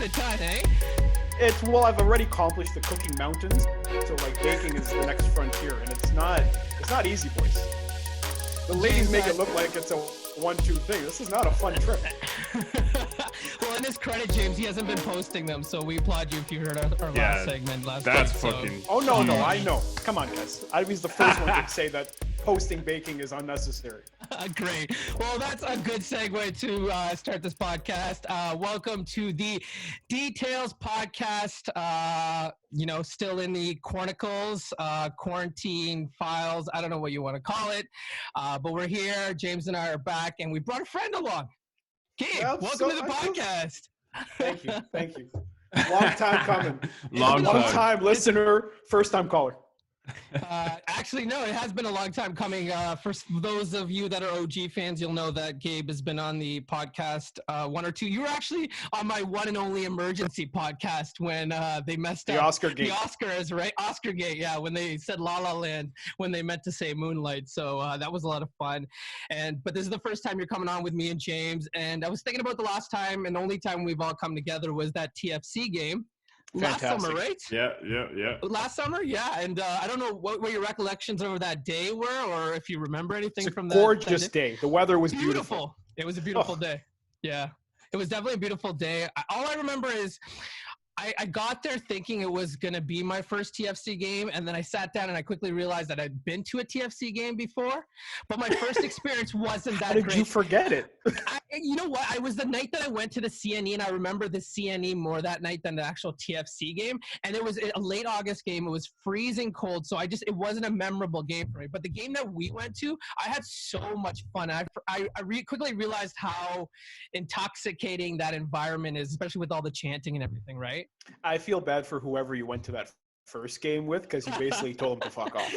a ton, eh? Well, I've already accomplished the cooking mountains, so like baking is the next frontier, and it's not easy, boys. The ladies make it look like it's a 1-2 thing. This is not a fun trip. Well, in his credit, James, he hasn't been posting them, so we applaud you if you heard our last segment last week. That's fucking... Oh, no, I know. Come on, guys. I was the first one to say that posting baking is unnecessary. Great. Well, that's a good segue to start this podcast. Welcome to the Details podcast. Still in the Cornicles, quarantine files. I don't know what you want to call it, but we're here. James and I are back, and we brought a friend along. Gabe, welcome to the podcast. Thank you. Long time coming. Long time listener, first time caller. Actually, no, it has been a long time coming. For those of you that are OG fans, you'll know that Gabe has been on the podcast one or two. You were actually on my one and only emergency podcast when they messed up. The Oscars, right? Oscargate, yeah, when they said La La Land when they meant to say Moonlight. So that was a lot of fun. But this is the first time you're coming on with me and James. And I was thinking about the last time and only time we've all come together was that TFC game. Fantastic. Last summer, right? Yeah. Last summer, yeah. And I don't know what your recollections over that day were, or if you remember anything from that. Gorgeous day. The weather was beautiful. It was a beautiful day. Yeah, it was definitely a beautiful day. All I remember is I got there thinking it was going to be my first TFC game, and then I sat down and I quickly realized that I'd been to a TFC game before, but my first experience wasn't that great. How did you forget it? You know what? I was the night that I went to the CNE, and I remember the CNE more that night than the actual TFC game, and it was a late August game. It was freezing cold, so it wasn't a memorable game for me. But the game that we went to, I had so much fun. I quickly realized how intoxicating that environment is, especially with all the chanting and everything, right? I feel bad for whoever you went to that first game with, because you basically told him to fuck off.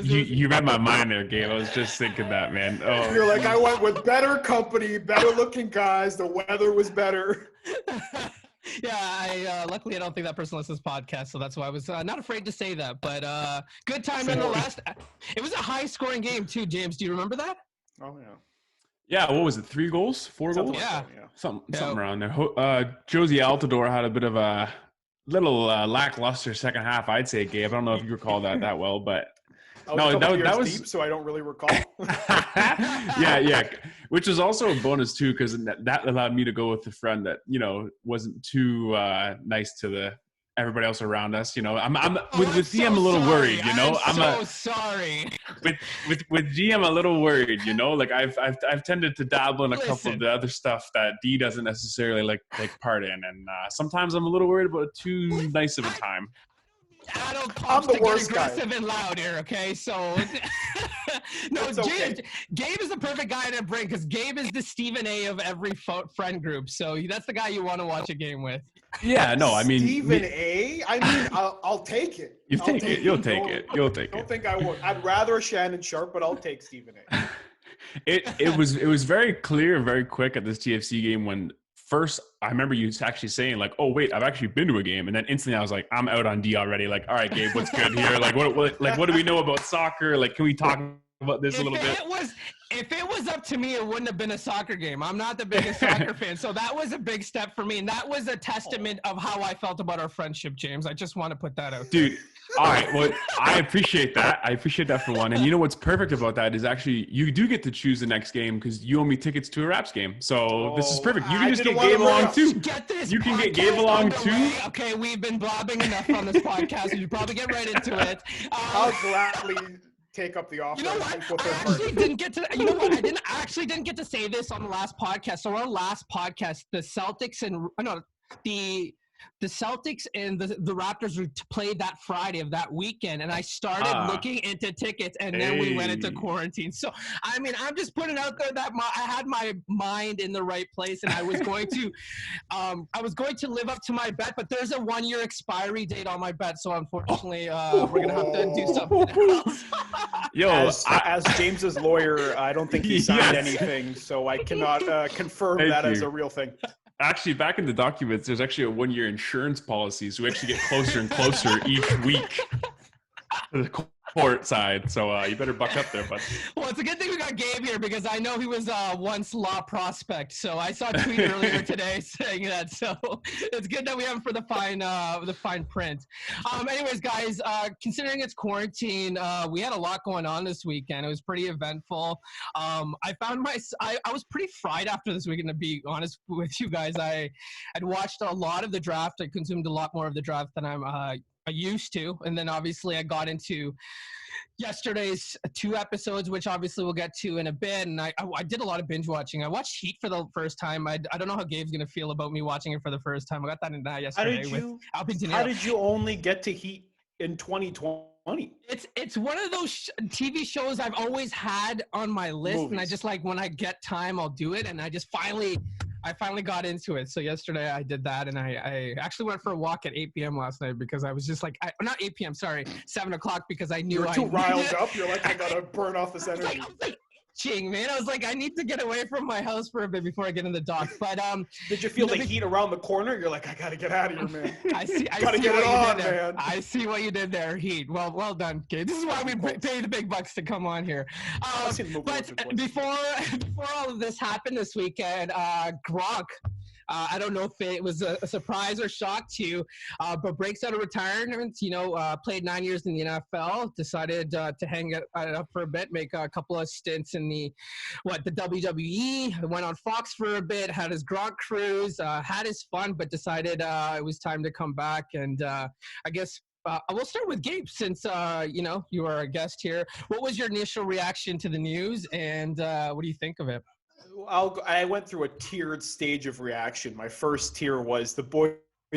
You read my mind there, Gabe. I was just thinking that, man. Oh, you're like, I went with better company, better looking guys. The weather was better. Yeah, luckily I don't think that person listens to this podcast, so that's why I was not afraid to say that. But good time nonetheless. It was a high-scoring game too, James. Do you remember that? Oh yeah. Yeah, what was it? 3 goals? 4 goals? Yeah. Something around there. Josie Altidore had a bit of a little lackluster second half, I'd say, Gabe. I don't know if you recall that well, but that was deep, so I don't really recall. yeah, which was also a bonus too, because that allowed me to go with a friend that wasn't too nice to everybody else around us. I'm with G, I'm a little worried. I'm so sorry. With G, I'm a little worried. Like I've tended to dabble in a couple of the other stuff that D doesn't necessarily like take part in, and sometimes I'm a little worried about too nice of a time. I'm the worst guy. Aggressive and loud here, okay? So, no, Gabe is the perfect guy to bring, because Gabe is the Stephen A of every friend group. So that's the guy you want to watch a game with. Yeah, no, I mean Stephen A. I mean, I'll take it. You'll take it. You'll take it. Don't think I won't. I'd rather a Shannon Sharp, but I'll take Stephen A. It was very clear, very quick at this TFC game when. First, I remember you actually saying like, "Oh wait, I've actually been to a game," and then instantly I was like, "I'm out on D already." Like, all right, Gabe, what's good here? Like, what do we know about soccer? Like, can we talk about this a little bit? If it was up to me, it wouldn't have been a soccer game. I'm not the biggest soccer fan, so that was a big step for me, and that was a testament of how I felt about our friendship, James. I just want to put that out, dude. All right, well, I appreciate that. I appreciate that for one. And you know what's perfect about that is actually you do get to choose the next game because you owe me tickets to a Raps game. So this is perfect. You can just get Gabe along too. You can get Gabe along too. Okay, we've been blabbing enough on this podcast. You should probably get right into it. I'll gladly take up the offer. You know what? I didn't get to say this on the last podcast. So our last podcast, the Celtics and the Raptors played that Friday of that weekend, and I started looking into tickets, and then we went into quarantine. So, I mean, I'm just putting out there that I had my mind in the right place, and I was going to live up to my bet, but there's a 1-year expiry date on my bet, so unfortunately, we're gonna have to do something else. As James's lawyer, I don't think he signed anything, so I cannot confirm that as a real thing. Actually, back in the documents, there's actually a 1-year insurance policy, so we actually get closer and closer each week. court side. So you better buck up there, bud. Well, it's a good thing we got Gabe here because I know he was once law prospect. So I saw a tweet earlier today saying that. So it's good that we have him for the fine print. Anyways, guys, considering it's quarantine, we had a lot going on this weekend. It was pretty eventful. I found I was pretty fried after this weekend, to be honest with you guys. I had watched a lot of the draft. I consumed a lot more of the draft than I used to, and then obviously I got into yesterday's 2 episodes, which obviously we'll get to in a bit, and I did a lot of binge watching. I watched Heat for the first time. I don't know how Gabe's gonna feel about me watching it for the first time. I got that in yesterday with Alvin Danilo. How did you only get to Heat in 2020? It's one of those TV shows I've always had on my list, Movies. and I just like when I get time I'll do it, and I finally got into it. So yesterday I did that, and I actually went for a walk at 8 p.m. last night because I was just like, not 8 p.m., sorry, 7 o'clock, because I knew You're too riled up. You're like, I gotta burn off this energy. Man, I was like, I need to get away from my house for a bit before I get in the dock. But did you feel the heat around the corner? You're like, I gotta get out of here, man. I see get it on, man. I see what you did there, Heat. Well done, kid. This is why we pay the big bucks to come on here. But before all of this happened this weekend, Gronk. I don't know if it was a surprise or shock to you, but breaks out of retirement, played 9 years in the NFL, decided to hang it up for a bit, make a couple of stints in the WWE, went on Fox for a bit, had his Gronk cruise, had his fun, but decided it was time to come back. And I guess we'll start with Gabe, since you are a guest here. What was your initial reaction to the news, and what do you think of it? I went through a tiered stage of reaction. My first tier was the boys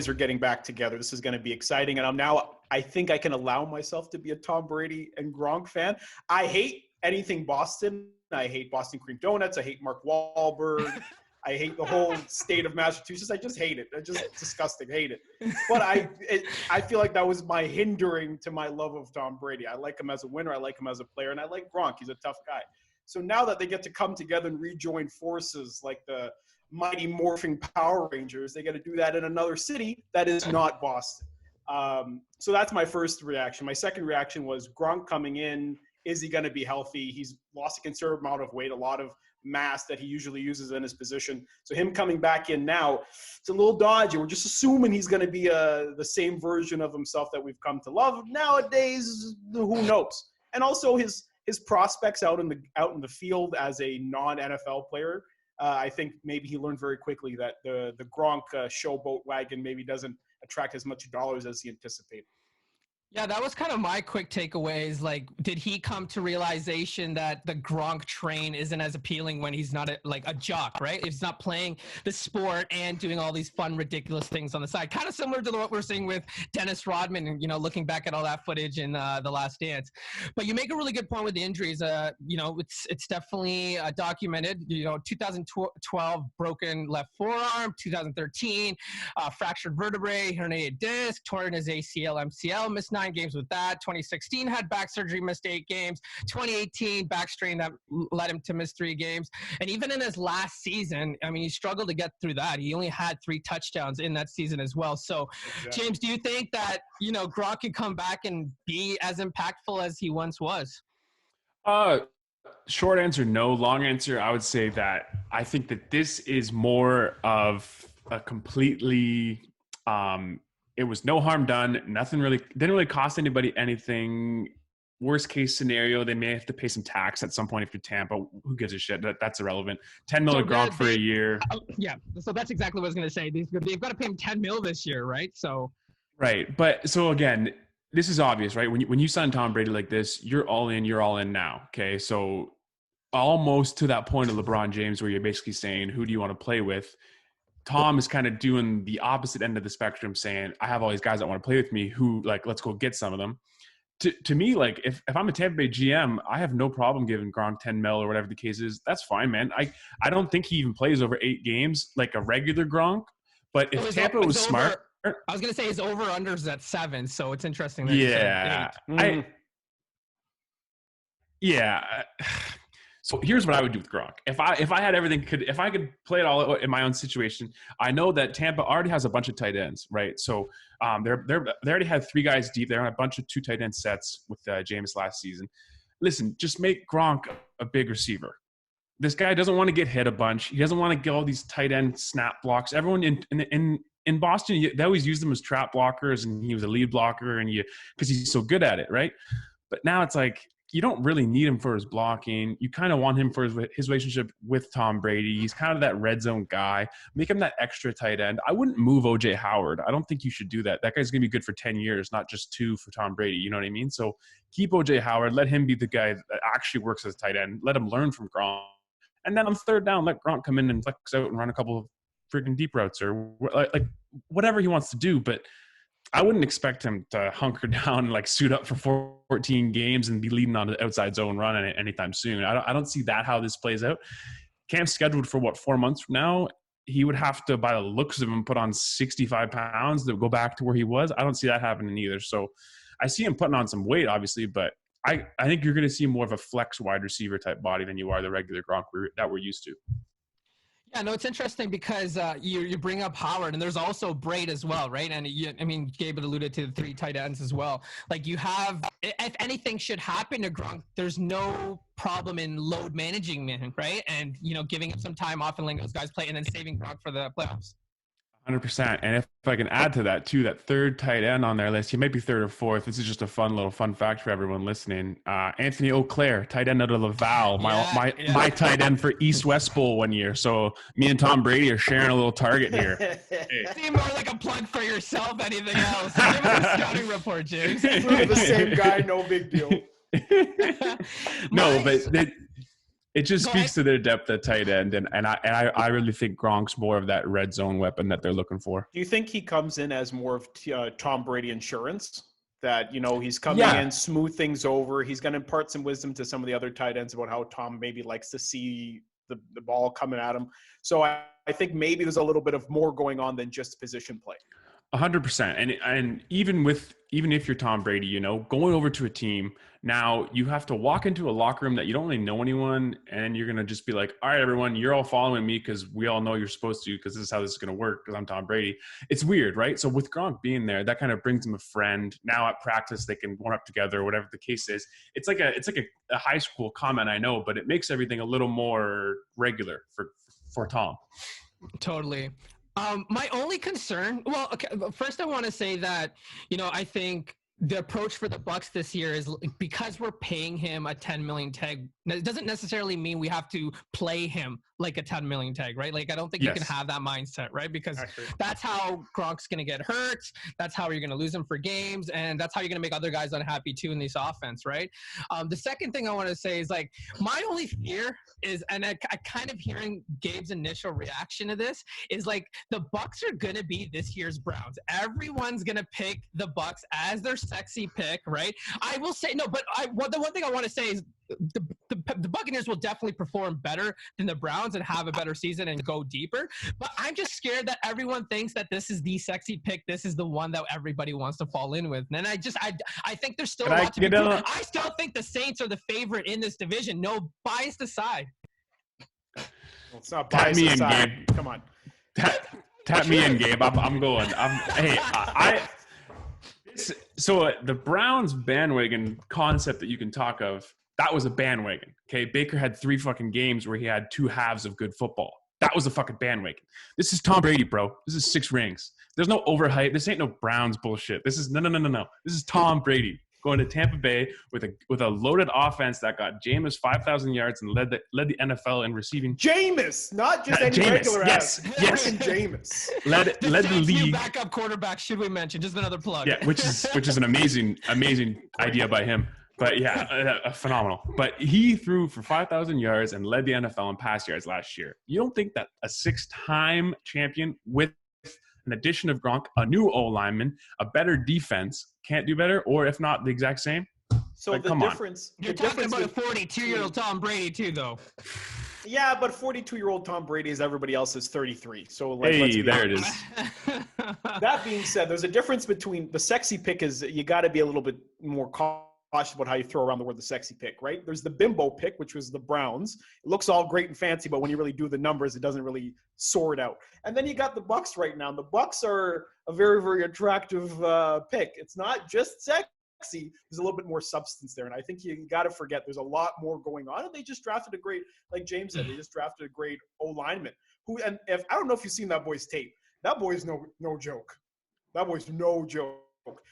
are getting back together. This is going to be exciting. And I think I can allow myself to be a Tom Brady and Gronk fan. I hate anything Boston. I hate Boston Cream Donuts. I hate Mark Wahlberg. I hate the whole state of Massachusetts. I just hate it. It's just disgusting. Hate it. But I feel like that was my hindering to my love of Tom Brady. I like him as a winner. I like him as a player. And I like Gronk. He's a tough guy. So now that they get to come together and rejoin forces like the mighty morphing Power Rangers, they get to do that in another city that is not Boston. So that's my first reaction. My second reaction was Gronk coming in. Is he going to be healthy? He's lost a considerable amount of weight, a lot of mass that he usually uses in his position. So him coming back in now, it's a little dodgy. We're just assuming he's going to be the same version of himself that we've come to love. Nowadays, who knows? And also his prospects out in the field as a non-NFL player, I think maybe he learned very quickly that the Gronk showboat wagon maybe doesn't attract as much dollars as he anticipated. Yeah, that was kind of my quick takeaways. Like, did he come to realization that the Gronk train isn't as appealing when he's not a jock, right? If he's not playing the sport and doing all these fun, ridiculous things on the side. Kind of similar to what we're seeing with Dennis Rodman and, looking back at all that footage in The Last Dance. But you make a really good point with the injuries. It's definitely documented. 2012 broken left forearm, 2013 fractured vertebrae, herniated disc, torn his ACL, MCL, missed 9 games with that. 2016 had back surgery, missed 8 games. 2018 back strain that led him to miss 3 games. And even in his last season, he struggled to get through that. He only had 3 touchdowns in that season as well. So, exactly. James, do you think that Gronk can come back and be as impactful as he once was? Short answer, no. Long answer, I would say that I think that this is more of a completely it was no harm done. Nothing really didn't really cost anybody anything. Worst case scenario, they may have to pay some tax at some point if you're Tampa. Who gives a shit? That's irrelevant. $10 million Gronk for a year. Yeah, so that's exactly what I was going to say. They've got to pay him $10 million this year, right? So right, but so again, this is obvious, right? When you sign Tom Brady like this, you're all in. You're all in now. Okay, so almost to that point of LeBron James, where you're basically saying, who do you want to play with? Tom is kind of doing the opposite end of the spectrum, saying, I have all these guys that want to play with me who, let's go get some of them. To me, if I'm a Tampa Bay GM, I have no problem giving Gronk $10 million or whatever the case is. That's fine, man. I don't think he even plays over 8 games like a regular Gronk. But if Tampa was smart. I was going to say his over-under's at 7, so it's interesting that yeah. you said 8. So here's what I would do with Gronk. If I had everything, if I could play it all in my own situation, I know that Tampa already has a bunch of tight ends, right? So they already had 3 guys deep. They're on a bunch of 2 tight end sets with Jameis last season. Listen, just make Gronk a big receiver. This guy doesn't want to get hit a bunch. He doesn't want to get all these tight end snap blocks. Everyone in Boston, they always use them as trap blockers, and he was a lead blocker, and because he's so good at it, right? But now it's like, you don't really need him for his blocking. You kind of want him for his relationship with Tom Brady. He's kind of that red zone guy. Make him that extra tight end. I wouldn't move O.J. Howard. I don't think you should do that. That guy's going to be good for 10 years, not just 2 for Tom Brady. You know what I mean? So keep O.J. Howard. Let him be the guy that actually works as a tight end. Let him learn from Gronk. And then on 3rd down, let Gronk come in and flex out and run a couple of freaking deep routes or like whatever he wants to do. But I wouldn't expect him to hunker down and like suit up for 14 games and be leading on the outside zone run anytime soon. I don't see that how this plays out. Camp's scheduled for 4 months from now. He would have to, by the looks of him, put on 65 pounds to go back to where he was. I don't see that happening either. So I see him putting on some weight, obviously, but I think you're going to see more of a flex wide receiver type body than you are the regular Gronk that we're used to. Yeah, no, it's interesting because you bring up Howard, and there's also Braid as well, right? And Gabe alluded to the 3 tight ends as well. Like, you have, if anything should happen to Gronk, there's no problem in load managing him, right? And, giving him some time off and letting those guys play, and then saving Gronk for the playoffs. 100%. And if I can add to that too, that 3rd tight end on their list, he might be 3rd or 4th. This is just a fun fact for everyone listening. Anthony Auclair, tight end out of Laval, my tight end for East-West Bowl one year. So me and Tom Brady are sharing a little target here. Hey. Seem more like a plug for yourself than anything else. Give us a scouting report, James. We're the same guy, no big deal. No, but it just speaks to their depth at tight end, and I really think Gronk's more of that red zone weapon that they're looking for. Do you think he comes in as more of Tom Brady insurance? That, he's coming in, smooth things over. He's going to impart some wisdom to some of the other tight ends about how Tom maybe likes to see the ball coming at him. So I think maybe there's a little bit of more going on than just position play. 100%. And even if you're Tom Brady, going over to a team, now you have to walk into a locker room that you don't really know anyone, and you're going to just be like, all right, everyone, you're all following me because we all know you're supposed to, because this is how this is going to work because I'm Tom Brady. It's weird, right? So with Gronk being there, that kind of brings him a friend. Now at practice, they can warm up together or whatever the case is. It's like a high school comment, I know, but it makes everything a little more regular for Tom. Totally. My only concern, first I want to say that, I think the approach for the Bucs this year is because we're paying him a $10 million tag. It doesn't necessarily mean we have to play him like a $10 million tag, right? Like, I don't think you can have that mindset, right? Because that's how Gronk's going to get hurt. That's how you're going to lose him for games. And that's how you're going to make other guys unhappy too in this offense, right? The second thing I want to say is, like, my only fear is, and I kind of hearing Gabe's initial reaction to this is, like, the Bucs are going to be this year's Browns. Everyone's going to pick the Bucs as their sexy pick, right? I will say, no, but the one thing I want to say is, the Buccaneers will definitely perform better than the Browns and have a better season and go deeper. But I'm just scared that everyone thinks that this is the sexy pick. This is the one that everybody wants to fall in with. And I think there's still a lot to be proven. I still think the Saints are the favorite in this division. No bias aside. Well, it's not bias aside. Come on. Tap me in, Gabe. I'm going. So the Browns bandwagon concept that you can talk of, that was a bandwagon. Okay, Baker had 3 fucking games where he had 2 halves of good football. That was a fucking bandwagon. This is Tom Brady, bro. This is 6 rings. There's no overhype. This ain't no Browns bullshit. This is no. This is Tom Brady going to Tampa Bay with a loaded offense that got Jameis 5,000 yards and led the NFL in receiving. Jameis, not just any regular ass. Yes. Jameis led the league. Backup quarterback, should we mention? Just another plug. Yeah, which is an amazing idea by him. But yeah, phenomenal. But he threw for 5,000 yards and led the NFL in pass yards last year. You don't think that a 6-time champion with an addition of Gronk, a new O-lineman, a better defense can't do better, or if not the exact same? So the difference. You're talking about a 42-year-old Tom Brady too, though. Yeah, but 42-year-old Tom Brady is everybody else's 33. So hey, there it is. That being said, there's a difference between the sexy pick is you got to be a little bit more about how you throw around the word the sexy pick, right? There's the bimbo pick, which was the Browns. It looks all great and fancy, but when you really do the numbers, it doesn't really sort out. And then you got the Bucs right now. The Bucs are a very, very attractive pick. It's not just sexy. There's a little bit more substance there. And I think you got to forget there's a lot more going on. And they just drafted a great, like James said, they just drafted a great O-lineman. I don't know if you've seen that boy's tape. That boy's no joke. That boy's no joke.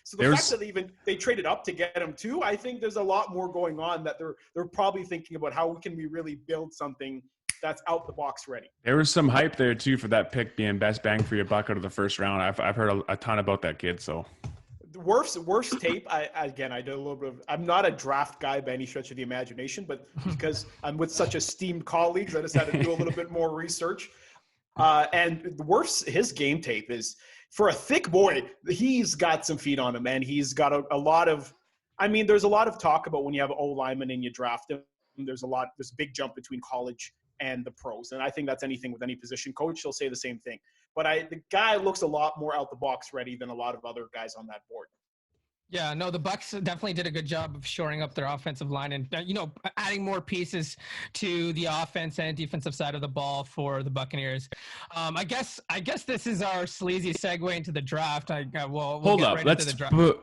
So the fact that they traded up to get him too, I think there's a lot more going on that they're probably thinking about how can we really build something that's out the box ready. There was some hype there too for that pick being best bang for your buck out of the first round. I've heard a ton about that kid. So the worst tape. I did a little bit of. I'm not a draft guy by any stretch of the imagination, but because I'm with such esteemed colleagues, I just had to do a little bit more research. And the worst his game tape is. For a thick boy, he's got some feet on him, and he's got a lot of – I mean, there's a lot of talk about when you have O-lineman and you draft him. There's a big jump between college and the pros, and I think that's anything with any position coach. They'll say the same thing. But the guy looks a lot more out the box ready than a lot of other guys on that board. Yeah, no, the Bucs definitely did a good job of shoring up their offensive line and, adding more pieces to the offense and defensive side of the ball for the Buccaneers. I guess this is our sleazy segue into the draft. We'll hold get up. right Let's into the draft.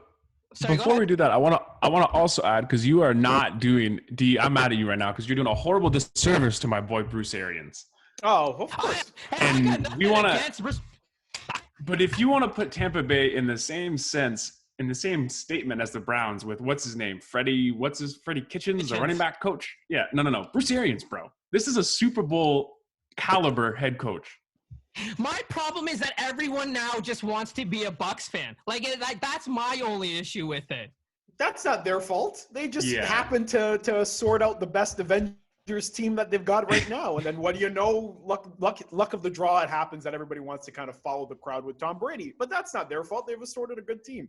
Before we do that, I want to also add, because you are not doing I'm mad at you right now because you're doing a horrible disservice to my boy Bruce Arians. Oh, of course. And we want to. But if you want to put Tampa Bay in the same sense. In the same statement as the Browns with what's his name? Freddie Kitchens, the running back coach? Yeah, no. Bruce Arians, bro. This is a Super Bowl caliber head coach. My problem is that everyone now just wants to be a Bucs fan. Like that's my only issue with it. That's not their fault. They just happen to sort out the best Avengers team that they've got right now. And then what do you know? Luck of the draw, it happens that everybody wants to kind of follow the crowd with Tom Brady. But that's not their fault. They've assorted a good team.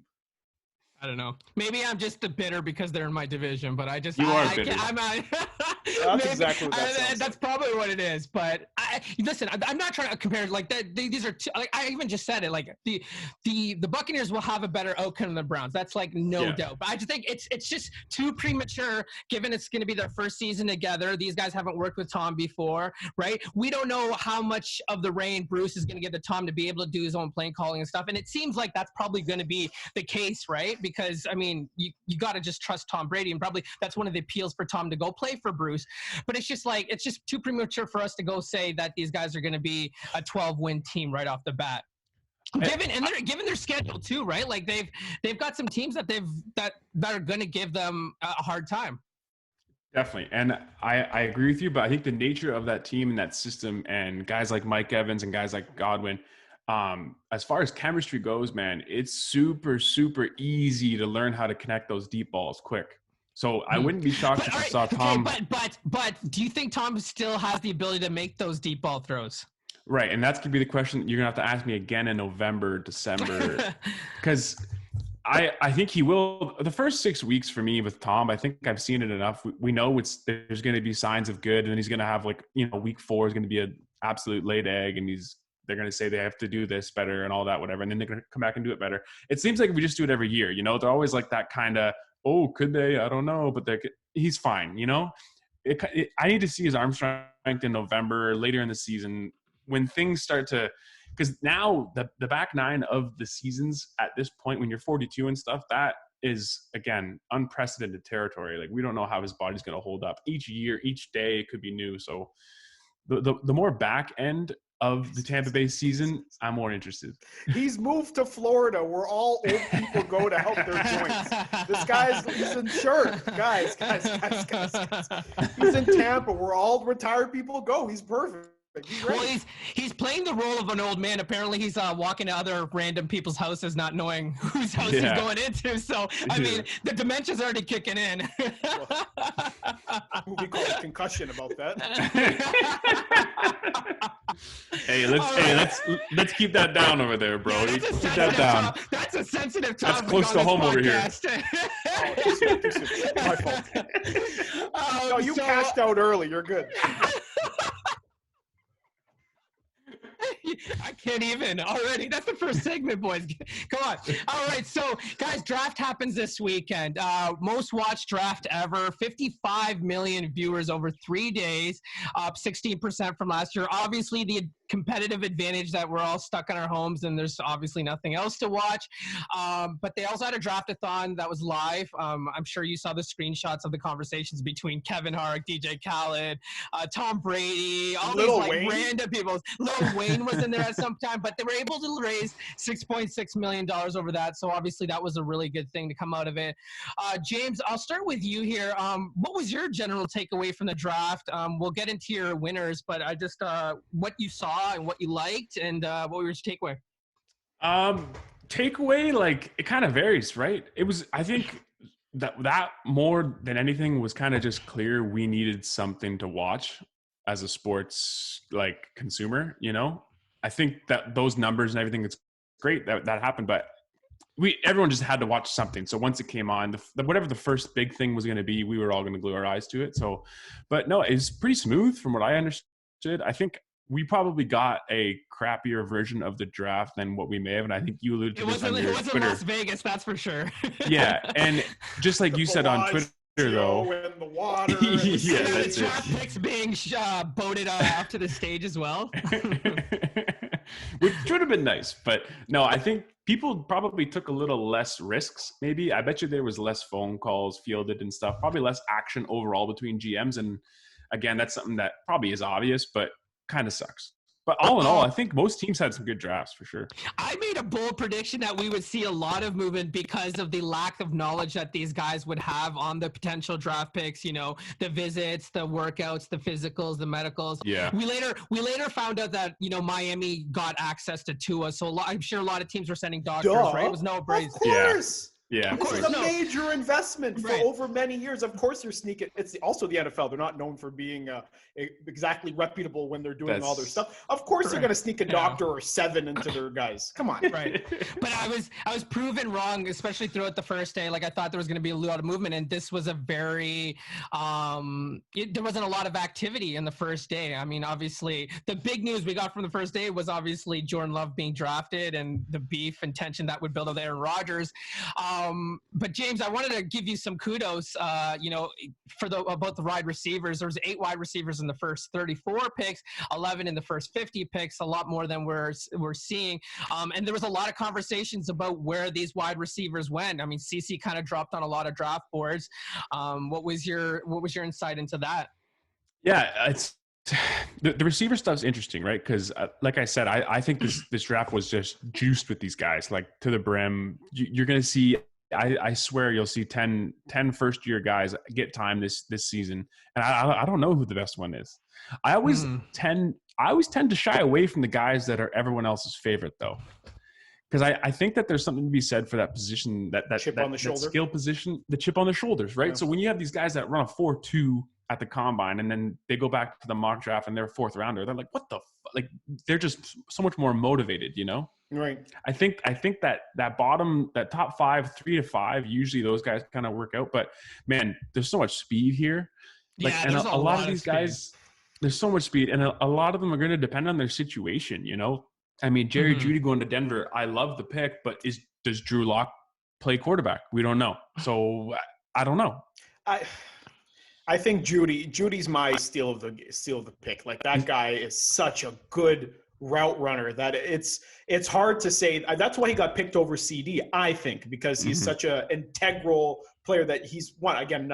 I don't know. Maybe I'm just a bitter because they're in my division, but I just you are bitter. That's exactly what that sounds that's probably what it is. But listen, I'm not trying to compare like that. These are two, like I even just said it. Like the Buccaneers will have a better outcome than the Browns. That's like no doubt. But I just think it's just too premature, given it's going to be their first season together. These guys haven't worked with Tom before, right? We don't know how much of the reign Bruce is going to give to Tom to be able to do his own play calling and stuff. And it seems like that's probably going to be the case, right? Because, I mean, you got to just trust Tom Brady, and probably that's one of the appeals for Tom to go play for Bruce. But it's just too premature for us to go say that these guys are going to be a 12-win team right off the bat. Given their schedule too, right? Like they've got some teams that are going to give them a hard time. Definitely. And I agree with you, but I think the nature of that team and that system and guys like Mike Evans and guys like Godwin, as far as chemistry goes, man, it's super, super easy to learn how to connect those deep balls quick. So I wouldn't be shocked if I saw Tom. But do you think Tom still has the ability to make those deep ball throws? Right. And that's going to be the question you're going to have to ask me again in November, December, because I think he will. The first 6 weeks for me with Tom, I think I've seen it enough. We know there's going to be signs of good, and then he's going to have week 4 is going to be an absolute laid egg, and they're going to say they have to do this better and all that, whatever. And then they're going to come back and do it better. It seems like we just do it every year. They're always like that kind of, oh, could they? I don't know. But he's fine. I need to see his arm strength in November, later in the season, when things start to, because now the back nine of the seasons at this point, when you're 42 and stuff, that is, again, unprecedented territory. Like, we don't know how his body's going to hold up. Each year, each day, it could be new. So the more back end of the Tampa Bay season, I'm more interested. He's moved to Florida where all old people go to help their joints. This he's insured. Guys. He's in Tampa where all retired people go. He's perfect. Well, he's playing the role of an old man. Apparently, he's walking to other random people's houses, not knowing whose house he's going into. So, I mean, the dementia's already kicking in. Movie called Concussion about that. Hey, let's keep that down over there, bro. Yeah, keep that down. That's a sensitive topic. That's close to home over here. Too soon. My fault. No, you cashed out early. You're good. I can't even already. That's the first segment, boys. Come on. All right. So, guys, draft happens this weekend. Most watched draft ever. 55 million viewers over 3 days, up 16% from last year. Obviously, the competitive advantage that we're all stuck in our homes and there's obviously nothing else to watch. But they also had a draft-a-thon that was live. I'm sure you saw the screenshots of the conversations between Kevin Hart, DJ Khaled, Tom Brady, all these like random people. Lil Wayne was in there at some time, but they were able to raise $6.6 million over that. So obviously that was a really good thing to come out of it. James, I'll start with you here. What was your general takeaway from the draft? We'll get into your winners, but I just what you saw and what you liked, and what was your takeaway? Takeaway, like it kind of varies, right? It was, I think that more than anything was kind of just clear we needed something to watch as a sports like consumer, you know. I think that those numbers and everything, it's great that happened, but everyone just had to watch something. So once it came on, whatever the first big thing was going to be, we were all going to glue our eyes to it. So, but no, it's pretty smooth from what I understood. I think we probably got a crappier version of the draft than what we may have, and I think you alluded to this on your Twitter. It wasn't Las Vegas, that's for sure. Yeah, and just like you said on Twitter, though. In the water. Yeah, the draft picks being boated off to the stage as well. Which would have been nice, but no, I think people probably took a little less risks. Maybe I bet you there was less phone calls fielded and stuff. Probably less action overall between GMs, and again, that's something that probably is obvious, but kind of sucks. But all in all, I think most teams had some good drafts for sure. I made a bold prediction that we would see a lot of movement because of the lack of knowledge that these guys would have on the potential draft picks, you know, the visits, the workouts, the physicals, the medicals. Yeah. We later found out that, you know, Miami got access to Tua. So I'm sure a lot of teams were sending doctors, right? It was no brainer. Of course. Yeah, this is a major investment for over many years. Of course, they're sneaking. It's also the NFL. They're not known for being exactly reputable when they're doing all their stuff. Of course, they're going to sneak a doctor or 7 into their guys. Come on, right? But I was proven wrong, especially throughout the first day. Like I thought there was going to be a lot of movement, and this was a very there wasn't a lot of activity in the first day. I mean, obviously, the big news we got from the first day was obviously Jordan Love being drafted and the beef and tension that would build with Aaron Rodgers. But James, I wanted to give you some kudos, you know, for about the wide receivers. There was 8 wide receivers in the first 34 picks, 11 in the first 50 picks, a lot more than we're seeing. And there was a lot of conversations about where these wide receivers went. I mean, CC kind of dropped on a lot of draft boards. What was your insight into that? Yeah, it's the receiver stuff's interesting, right? Because like I said, I think this draft was just juiced with these guys, like to the brim. You're going to see. I swear you'll see 10 first-year guys get time this season, and I don't know who the best one is. I always tend to shy away from the guys that are everyone else's favorite, though, because I think that there's something to be said for that position, that chip on the shoulder, that skill position, the chip on the shoulders, right? Yeah. So when you have these guys that run a 4.2 at the combine, and then they go back to the mock draft and they're a 4th rounder, they're like, what the like? They're just so much more motivated, you know? Right. I think that bottom, that top 5, 3 to 5, usually those guys kind of work out. But man, there's so much speed here. Like, yeah, and a lot of these guys, there's so much speed, and a lot of them are going to depend on their situation. You know, I mean, Jerry Jeudy going to Denver, I love the pick, but does Drew Lock play quarterback? We don't know. So I don't know. I think Judy's my steal of the pick. Like that guy is such a good route runner that it's hard to say. That's why he got picked over CD, I think, because he's such an integral player that he's one. Again,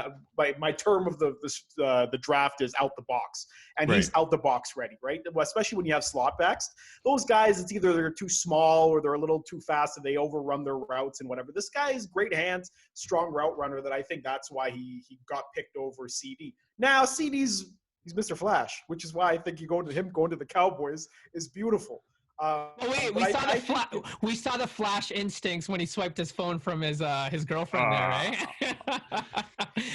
my term of the draft is out the box, and he's out the box ready, right? Especially when you have slot backs. Those guys, it's either they're too small or they're a little too fast and they overrun their routes and whatever. This guy is great hands, strong route runner. That I think that's why he got picked over CD. Now CD's. He's Mr. Flash, which is why I think going to the Cowboys is beautiful. We saw the Flash instincts when he swiped his phone from his girlfriend there, right?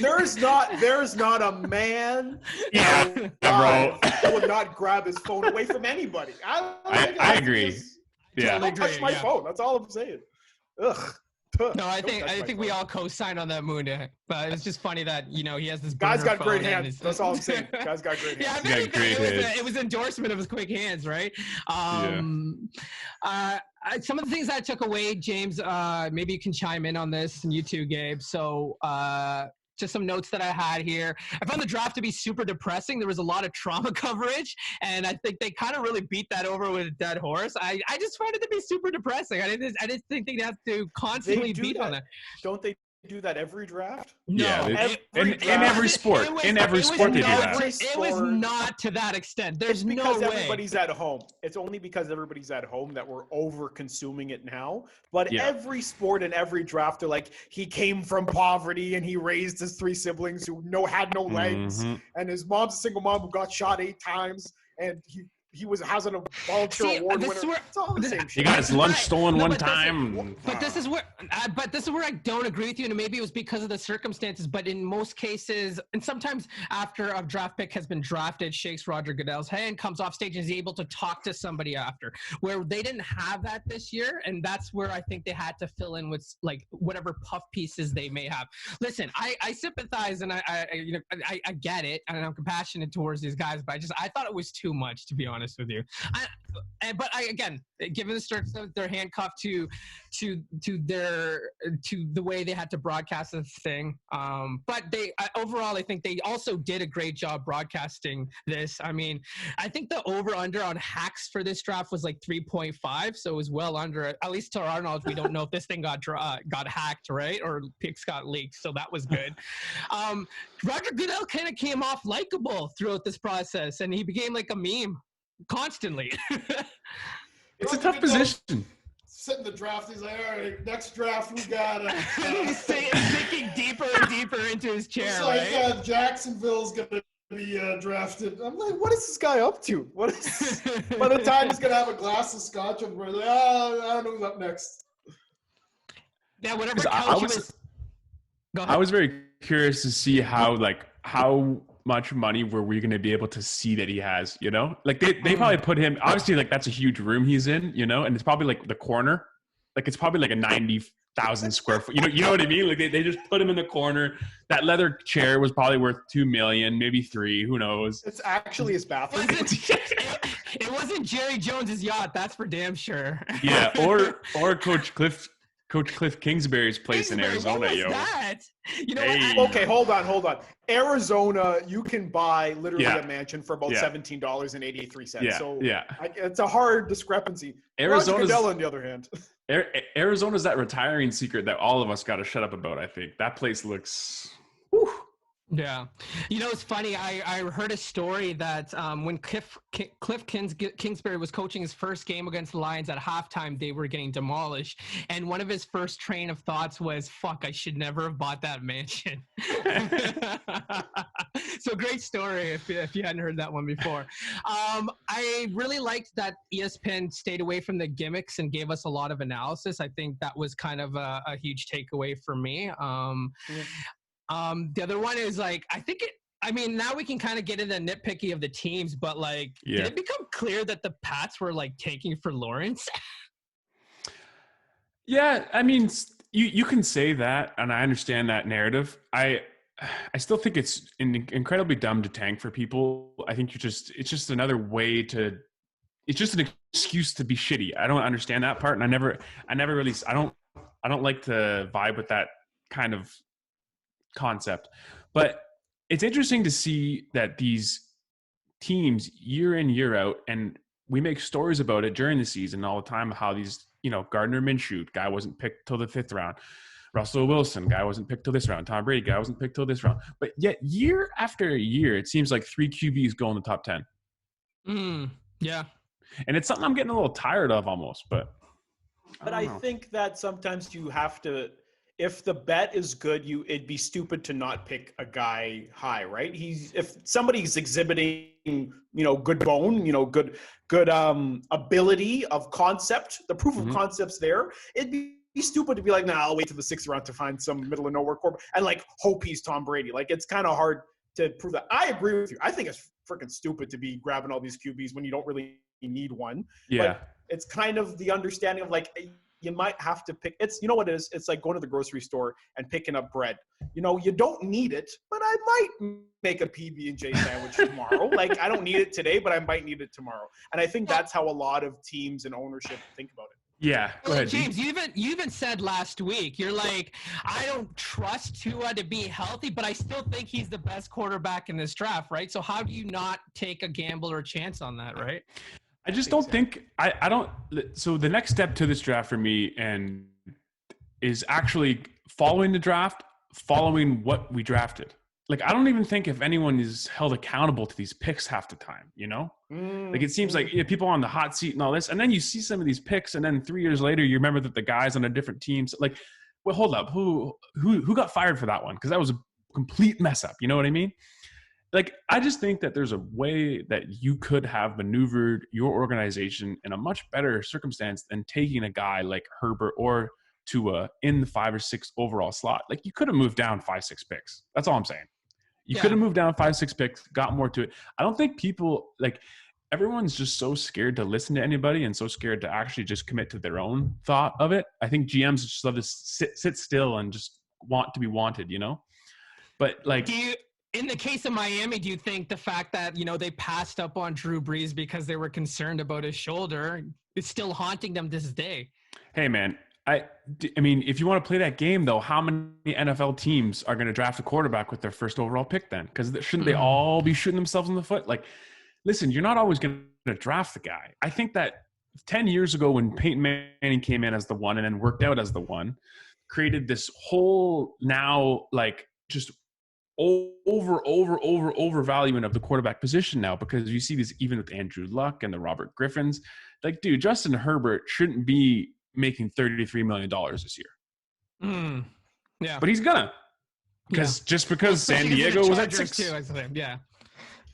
There's not a man that would not grab his phone away from anybody. I agree. Don't touch my phone. That's all I'm saying. Ugh. No, I think we all co-signed on that moon, but it's just funny that he has this. Guy's got great phone hands. That's all I'm saying. Guy's got great hands. Yeah, I think it was endorsement of his quick hands, right? Some of the things I took away, James. Maybe you can chime in on this, and you too, Gabe. So. Just some notes that I had here. I found the draft to be super depressing. There was a lot of trauma coverage, and I think they kind of really beat that over with a dead horse. I just found it to be super depressing. I didn't think they'd have to constantly beat on it. Don't they do that every draft? No, in every sport. In every sport they do that. It was not to that extent. There's no way. Because everybody's at home. It's only because everybody's at home that we're over consuming it now. But every sport and every draft, they're like, he came from poverty and he raised his 3 siblings who had no legs, and his mom's a single mom who got shot 8 times, and he has a volunteer award winner. It's all the same shit. He got his lunch stolen one time. But this is where I don't agree with you, and maybe it was because of the circumstances. But in most cases, and sometimes after a draft pick has been drafted, shakes Roger Goodell's hand, comes off stage, and is able to talk to somebody after. Where they didn't have that this year, and that's where I think they had to fill in with like whatever puff pieces they may have. Listen, I sympathize, and I get it, and I'm compassionate towards these guys, but I thought it was too much, to be honest with you. But again, given the strength of their handcuffed to the way they had to broadcast this thing, but overall I think they also did a great job broadcasting this. I mean, I think the over under on hacks for this draft was like 3.5, so it was well under it. At least to our knowledge, we don't know if this thing got hacked, right, or picks got leaked, so that was good. Roger Goodell kind of came off likable throughout this process, and he became like a meme constantly. It's a tough position. Sitting the draft, he's like, all right, next draft we got he's sinking deeper and deeper into his chair. It's like Jacksonville's gonna be drafted. I'm like, what is this guy up to? What is? By the time he's gonna have a glass of scotch, and we're like, I don't know who's up next. Yeah, whatever. I was very curious to see how much money were we going to be able to see that he has, like they probably put him, obviously, like that's a huge room he's in, and it's probably like the corner, like it's probably like a 90,000 square foot, you know what I mean? Like they just put him in the corner. That leather chair was probably worth $2 million, maybe 3, who knows? It's actually his bathroom. It wasn't Jerry Jones's yacht, that's for damn sure. Yeah, or Coach Cliff Kingsbury's place in Arizona, what was that? Okay, hold on. Arizona, you can buy literally a mansion for about $17.83. Yeah. So it's a hard discrepancy. Arizona's, Goodell, on the other hand. Arizona's that retiring secret that all of us got to shut up about, I think. That place looks... Whew. Yeah. It's funny. I heard a story that when Cliff Kingsbury was coaching his first game against the Lions at halftime, they were getting demolished. And one of his first train of thoughts was, fuck, I should never have bought that mansion. So great story if you hadn't heard that one before. I really liked that ESPN stayed away from the gimmicks and gave us a lot of analysis. I think that was kind of a huge takeaway for me. The other one is now we can kind of get into nitpicky of the teams, but did it become clear that the Pats were taking for Lawrence? Yeah, I mean, you can say that, and I understand that narrative. I still think it's incredibly dumb to tank for people. I think it's just another way to, it's just an excuse to be shitty. I don't understand that part, and I never really, I don't like to vibe with that kind of concept. But it's interesting to see that these teams year in, year out, and we make stories about it during the season all the time, how these, Gardner Minshew, guy wasn't picked till the 5th round. Russell Wilson, guy wasn't picked till this round. Tom Brady, guy wasn't picked till this round. But yet year after year, it seems like 3 QBs go in the top 10. Yeah. And it's something I'm getting a little tired of almost, but I think that sometimes you have to, if the bet is good, it'd be stupid to not pick a guy high, right? If somebody's exhibiting, good bone, good ability of concept, the proof of concept's there, it'd be stupid to be like, I'll wait till the 6th round to find some middle of nowhere quarterback and hope he's Tom Brady. It's kind of hard to prove that. I agree with you. I think it's freaking stupid to be grabbing all these QBs when you don't really need one. Yeah. But it's kind of the understanding of you might have to pick. It's, you know what it is? It's like going to the grocery store and picking up bread. You know, you don't need it, but I might make a PB&J sandwich tomorrow. Like, I don't need it today, but I might need it tomorrow. And I think that's how a lot of teams and ownership think about it. Yeah, go ahead, James. You even said last week, you're like, I don't trust Tua to be healthy, but I still think he's the best quarterback in this draft, right? So how do you not take a gamble or a chance on that, right? I just don't think I don't. So the next step to this draft for me is actually following the draft, following what we drafted. Like, I don't even think if anyone is held accountable to these picks half the time, you know? Like, it seems like people on the hot seat and all this, and then you see some of these picks, and then 3 years later, you remember that the guys on a different team. Like, well, hold up, who got fired for that one? Because that was a complete mess up. You know what I mean? Like, I just think that there's a way that you could have maneuvered your organization in a much better circumstance than taking a guy like Herbert or Tua in the 5 or 6 overall slot. Like, you could have moved down 5-6 picks. That's all I'm saying. You could have moved down 5-6 picks, got more to it. I don't think people, like, everyone's just so scared to listen to anybody and so scared to actually just commit to their own thought of it. I think GMs just love to sit still and just want to be wanted, you know? But, like, in the case of Miami, do you think the fact that, you know, they passed up on Drew Brees because they were concerned about his shoulder is still haunting them this day? Hey, man, I mean, if you want to play that game, though, how many NFL teams are going to draft a quarterback with their first overall pick then? Because shouldn't they all be shooting themselves in the foot? Like, listen, you're not always going to draft the guy. I think that 10 years ago when Peyton Manning came in as the one and then worked out as the one, created this whole now, like, just overvaluing of the quarterback position now, because you see this even with Andrew Luck and the Robert Griffins. Like, dude, Justin Herbert shouldn't be making $33 million this year. Yeah. But he's gonna. Because San Diego was at 6. Too, yeah.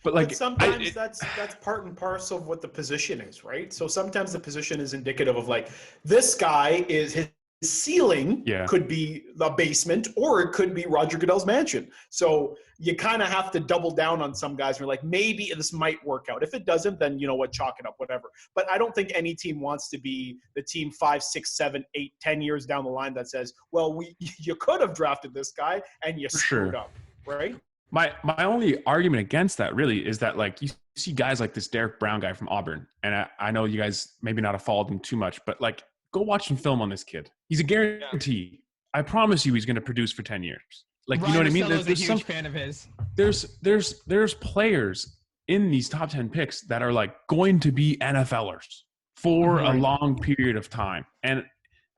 But, like, but sometimes that's part and parcel of what the position is, right? So sometimes the position is indicative of, like, this guy is his ceiling could be the basement, or it could be Roger Goodell's mansion. So you kind of have to double down on some guys. We're like, maybe this might work out. If it doesn't, then, you know what, chalk it up, whatever. But I don't think any team wants to be the team 5, 6, 7, 8, 10 years down the line that says, well, you could have drafted this guy and you screwed up, right? My only argument against that really is that, like, you see guys like this Derek Brown guy from Auburn, and I know you guys maybe not have followed him too much, but, like, go watch some film on this kid. He's a guarantee. Yeah. I promise you he's going to produce for 10 years. Like, Ryan, you know what I mean? There's a huge fan of his. There's players in these top 10 picks that are, like, going to be NFLers for a long period of time. And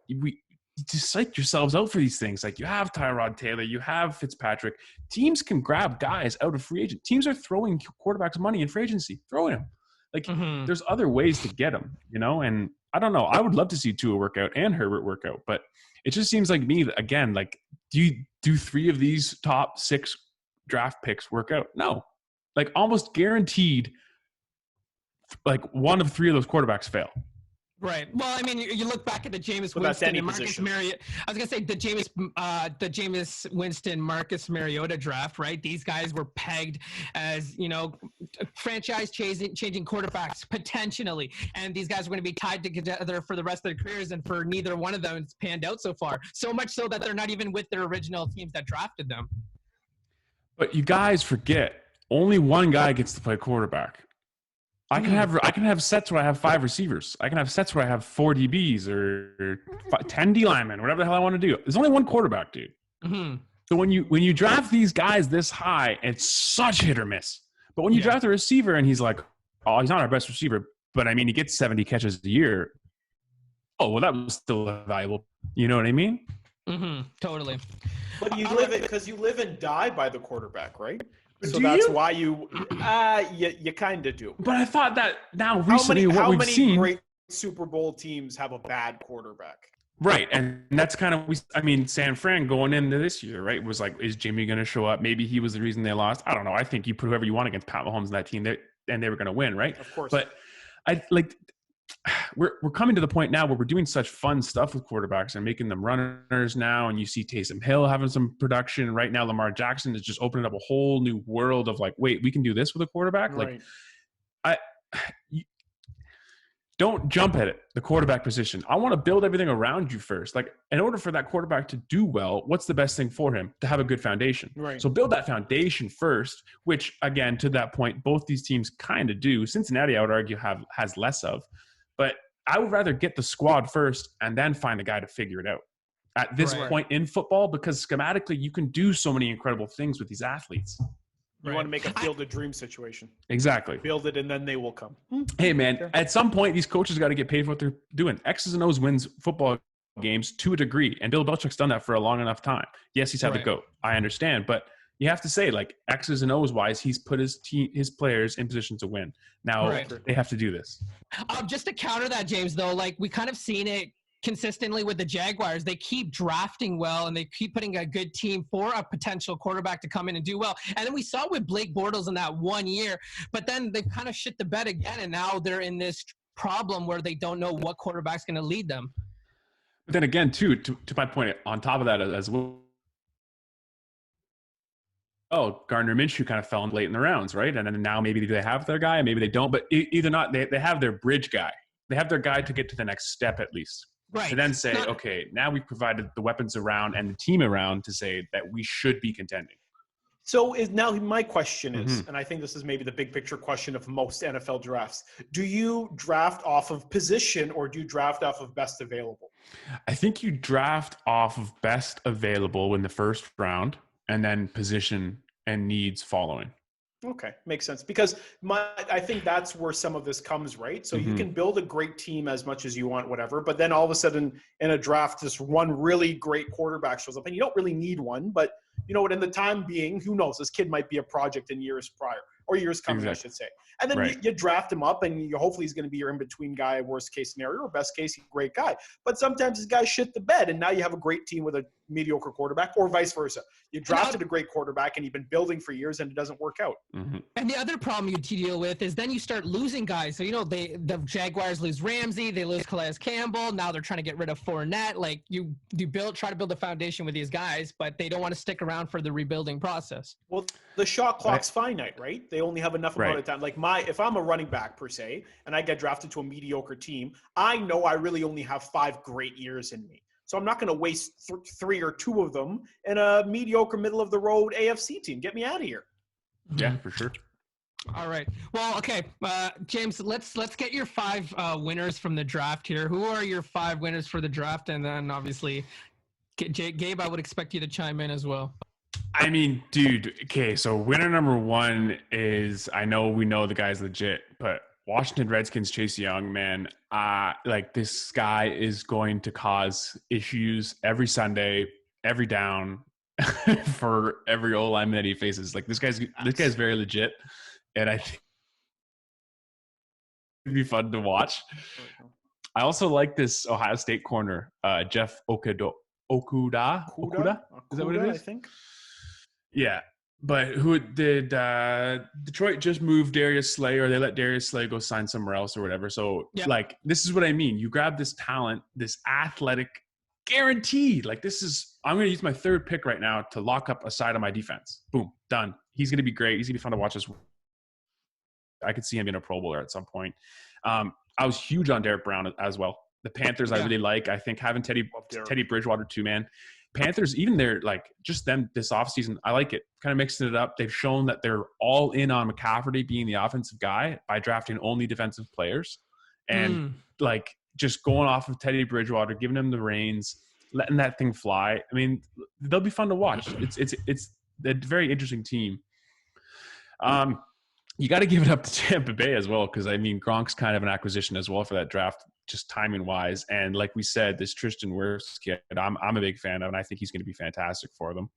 you just psych yourselves out for these things. Like, you have Tyrod Taylor, you have Fitzpatrick. Teams can grab guys out of free agent. Teams are throwing quarterbacks money in free agency, throwing them. Like, there's other ways to get them, you know? And I don't know. I would love to see Tua work out and Herbert work out, but it just seems like me, again, like, do 3 of these top 6 draft picks work out? No. Like, almost guaranteed, like, 1 of 3 of those quarterbacks fail. Right. Well, I mean, you look back at the Jameis Winston and Marcus Mariota. I was gonna say the Jameis Winston, Marcus Mariota draft. Right. These guys were pegged as, you know, franchise changing quarterbacks potentially, and these guys were going to be tied together for the rest of their careers. And for neither one of them, it's panned out so far. So much so that they're not even with their original teams that drafted them. But you guys forget, only one guy gets to play quarterback. I can have sets where I have 5 receivers. I can have sets where I have 4 DBs or 10 D linemen, whatever the hell I want to do. There's only one quarterback, dude. So when you draft these guys this high, it's such hit or miss. But when you draft a receiver and he's like, oh, he's not our best receiver, but I mean, he gets 70 catches a year. Oh, well, that was still valuable. You know what I mean? Totally. But you live and die by the quarterback, right? So that's why you kind of do. But I thought that now recently what we've seen. How many great Super Bowl teams have a bad quarterback? Right, and that's kind of I mean, San Fran going into this year, right, was like, is Jimmy going to show up? Maybe he was the reason they lost. I don't know. I think you put whoever you want against Pat Mahomes and that team, and they were going to win, right? Of course. But we're coming to the point now where we're doing such fun stuff with quarterbacks and making them runners now, and you see Taysom Hill having some production right now. Lamar Jackson is just opening up a whole new world of, like, wait, we can do this with a quarterback. Right. Like, don't jump at it, the quarterback position. I want to build everything around you first. Like, in order for that quarterback to do well, what's the best thing for him? To have a good foundation. Right. So build that foundation first, which, again, to that point, both these teams kind of do. Cincinnati, I would argue, has less of. But I would rather get the squad first and then find a guy to figure it out at this point in football, because schematically, you can do so many incredible things with these athletes. You want to make a field of dream situation. Exactly. Build it, and then they will come. Hey, man, at some point, these coaches got to get paid for what they're doing. X's and O's wins football games to a degree, and Bill Belichick's done that for a long enough time. Yes, he's had to go. I understand, but you have to say, like, X's and O's wise, he's put his players in position to win. Now they have to do this. Just to counter that, James, though, like, we kind of seen it consistently with the Jaguars. They keep drafting well, and they keep putting a good team for a potential quarterback to come in and do well. And then we saw with Blake Bortles in that 1 year, but then they kind of shit the bed again, and now they're in this problem where they don't know what quarterback's going to lead them. But then again, too, to my point, on top of that as well, Gardner Minshew kind of fell in late in the rounds, right? And then now maybe they have their guy, maybe they don't, but either not, they have their bridge guy. They have their guy to get to the next step at least. Right. To then say, okay, now we've provided the weapons around and the team around to say that we should be contending. So now my question is, and I think this is maybe the big picture question of most NFL drafts, do you draft off of position or do you draft off of best available? I think you draft off of best available in the first round and then position and needs following. Okay, makes sense. Because I think that's where some of this comes, right? So you can build a great team as much as you want, whatever, but then all of a sudden in a draft, this one really great quarterback shows up, and you don't really need one, but you know what, in the time being, who knows, this kid might be a project in years prior, or years coming, I should say. And then you draft him up, and hopefully he's going to be your in-between guy, worst case scenario, or best case, he's a great guy. But sometimes this guy shit the bed, and now you have a great team with a mediocre quarterback, or vice versa. You drafted a great quarterback, and you've been building for years, and it doesn't work out. And the other problem you deal with is then you start losing guys. So, the Jaguars lose Ramsey, they lose Calais Campbell. Now they're trying to get rid of Fournette. Like, you try to build a foundation with these guys, but they don't want to stick around for the rebuilding process. Well, the shot clock's finite, right? They only have enough amount of time. Like if I'm a running back per se, and I get drafted to a mediocre team, I know I really only have 5 great years in me. So I'm not going to waste 3 or 2 of them in a mediocre middle of the road AFC team. Get me out of here. Yeah, for sure. All right. Well, okay, James, let's get your 5 winners from the draft here. Who are your 5 winners for the draft? And then obviously, Gabe, I would expect you to chime in as well. I mean, dude, okay, so winner number 1 is, we know the guy's legit, but Washington Redskins Chase Young, man, this guy is going to cause issues every Sunday, every down for every old lineman that he faces. Like, this guy's very legit, and I think it'd be fun to watch. I also like this Ohio State corner, Jeff Okuda. Is that what it is? I think. Yeah, but who did Detroit just move Darius Slay, or they let Darius Slay go sign somewhere else or whatever? So this is what I mean. You grab this talent, this athletic, guaranteed. Like, I'm going to use my 3rd pick right now to lock up a side of my defense. Boom, done. He's going to be great. He's going to be fun to watch this. I could see him being a Pro Bowler at some point. I was huge on Derek Brown as well. The Panthers I really like. I think having Teddy Bridgewater too, man. Panthers, even they're like just them this offseason, I like it. Kind of mixing it up. They've shown that they're all in on McCaffrey being the offensive guy by drafting only defensive players. And just going off of Teddy Bridgewater, giving him the reins, letting that thing fly. I mean, they'll be fun to watch. It's a very interesting team. You got to give it up to Tampa Bay as well, because I mean, Gronk's kind of an acquisition as well for that draft, just timing wise. And like we said, this Tristan Wirfs kid, I'm a big fan of, and I think he's going to be fantastic for them.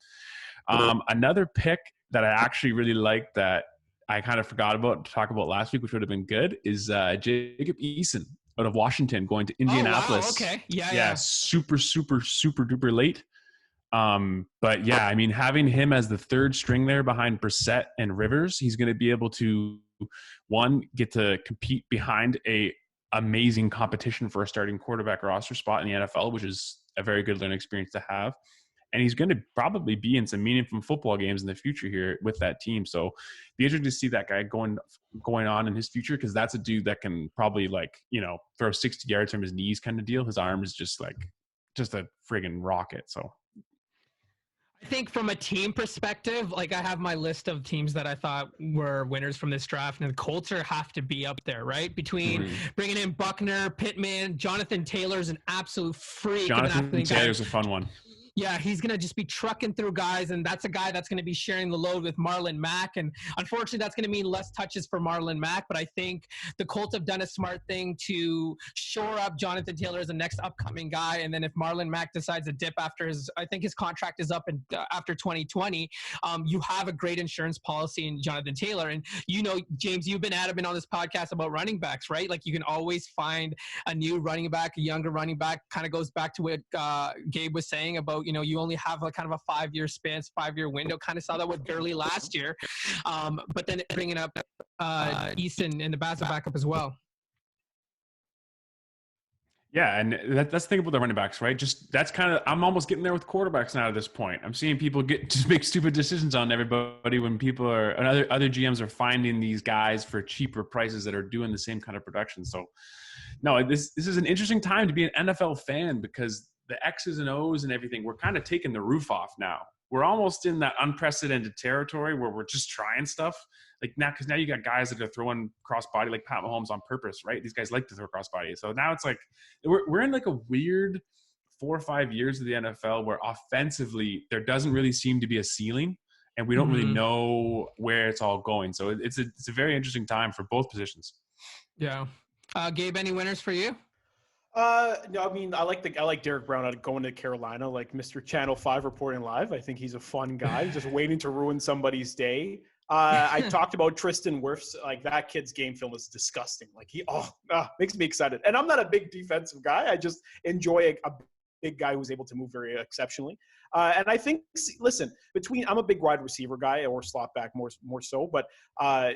Another pick that I actually really like that I kind of forgot about to talk about last week, which would have been good, is Jacob Eason out of Washington going to Indianapolis. Oh, wow. Okay. Yeah. Super, super, super duper late. But yeah, I mean, having him as the 3rd string there behind Brissett and Rivers, he's going to be able to, get to compete behind a amazing competition for a starting quarterback roster spot in the NFL, which is a very good learning experience to have. and he's going to probably be in some meaningful football games in the future here with that team. So be interesting to see that guy going on in his future, because that's a dude that can probably throw 60 yards from his knees kind of deal. His arm is just a friggin' rocket. So I think from a team perspective, I have my list of teams that I thought were winners from this draft, and the Colts have to be up there, right? Between bringing in Buckner, Pittman, Jonathan Taylor's an absolute freak. Jonathan Taylor's a fun one. Yeah, he's going to just be trucking through guys, and that's a guy that's going to be sharing the load with Marlon Mack. And unfortunately, that's going to mean less touches for Marlon Mack. But I think the Colts have done a smart thing to shore up Jonathan Taylor as the next upcoming guy. And then if Marlon Mack decides to dip I think his contract is up after 2020, you have a great insurance policy in Jonathan Taylor. And James, you've been adamant on this podcast about running backs, right? You can always find a new running back, a younger running back. Kind of goes back to what Gabe was saying about, you only have kind of a 5-year span, 5-year window. Kind of saw that with Gurley last year. But then bringing up Easton and the backup as well. Yeah, and that's the thing about the running backs, right? I'm almost getting there with quarterbacks now at this point. I'm seeing people just make stupid decisions on everybody when other GMs are finding these guys for cheaper prices that are doing the same kind of production. So, no, this is an interesting time to be an NFL fan, because the X's and O's and everything, we're kind of taking the roof off now. We're almost in that unprecedented territory where we're just trying stuff. Because now you got guys that are throwing crossbody like Pat Mahomes on purpose, right? These guys like to throw crossbody. So now it's we're in a weird 4 or 5 years of the NFL where offensively there doesn't really seem to be a ceiling, and we don't really know where it's all going. So it's a very interesting time for both positions. Yeah. Gabe, any winners for you? No, I mean, I like Derek Brown going to Carolina, like Mr. Channel 5 reporting live. I think he's a fun guy, just waiting to ruin somebody's day. I talked about Tristan Wirfs. That kid's game film is disgusting. Makes me excited. And I'm not a big defensive guy. I just enjoy a big guy who's able to move very exceptionally. And I think, listen, I'm a big wide receiver guy, or slot back more so, but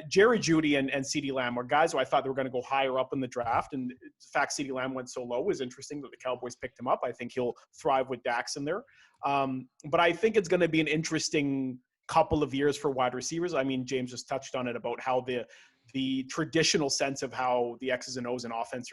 Jerry Jeudy and CeeDee Lamb are guys who I thought they were going to go higher up in the draft. And the fact CeeDee Lamb went so low is interesting that the Cowboys picked him up. I think he'll thrive with Dax in there. But I think it's going to be an interesting couple of years for wide receivers. I mean, James just touched on it about how the traditional sense of how the X's and O's in offense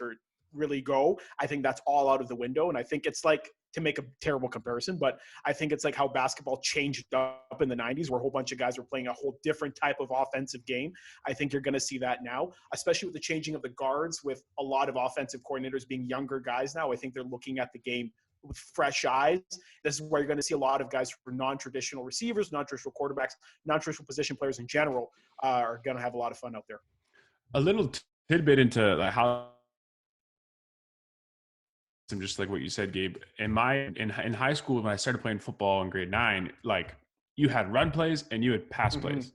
really go. I think that's all out of the window. And I think it's to make a terrible comparison, but I think it's how basketball changed up in the 90s, where a whole bunch of guys were playing a whole different type of offensive game. I think you're going to see that now, especially with the changing of the guards, with a lot of offensive coordinators being younger guys now. I think they're looking at the game with fresh eyes. This is where you're going to see a lot of guys for non-traditional receivers, non-traditional quarterbacks, non-traditional position players in general are going to have a lot of fun out there. A little tidbit into how, just like what you said, Gabe, in high school, when I started playing football in grade 9, you had run plays and you had pass plays.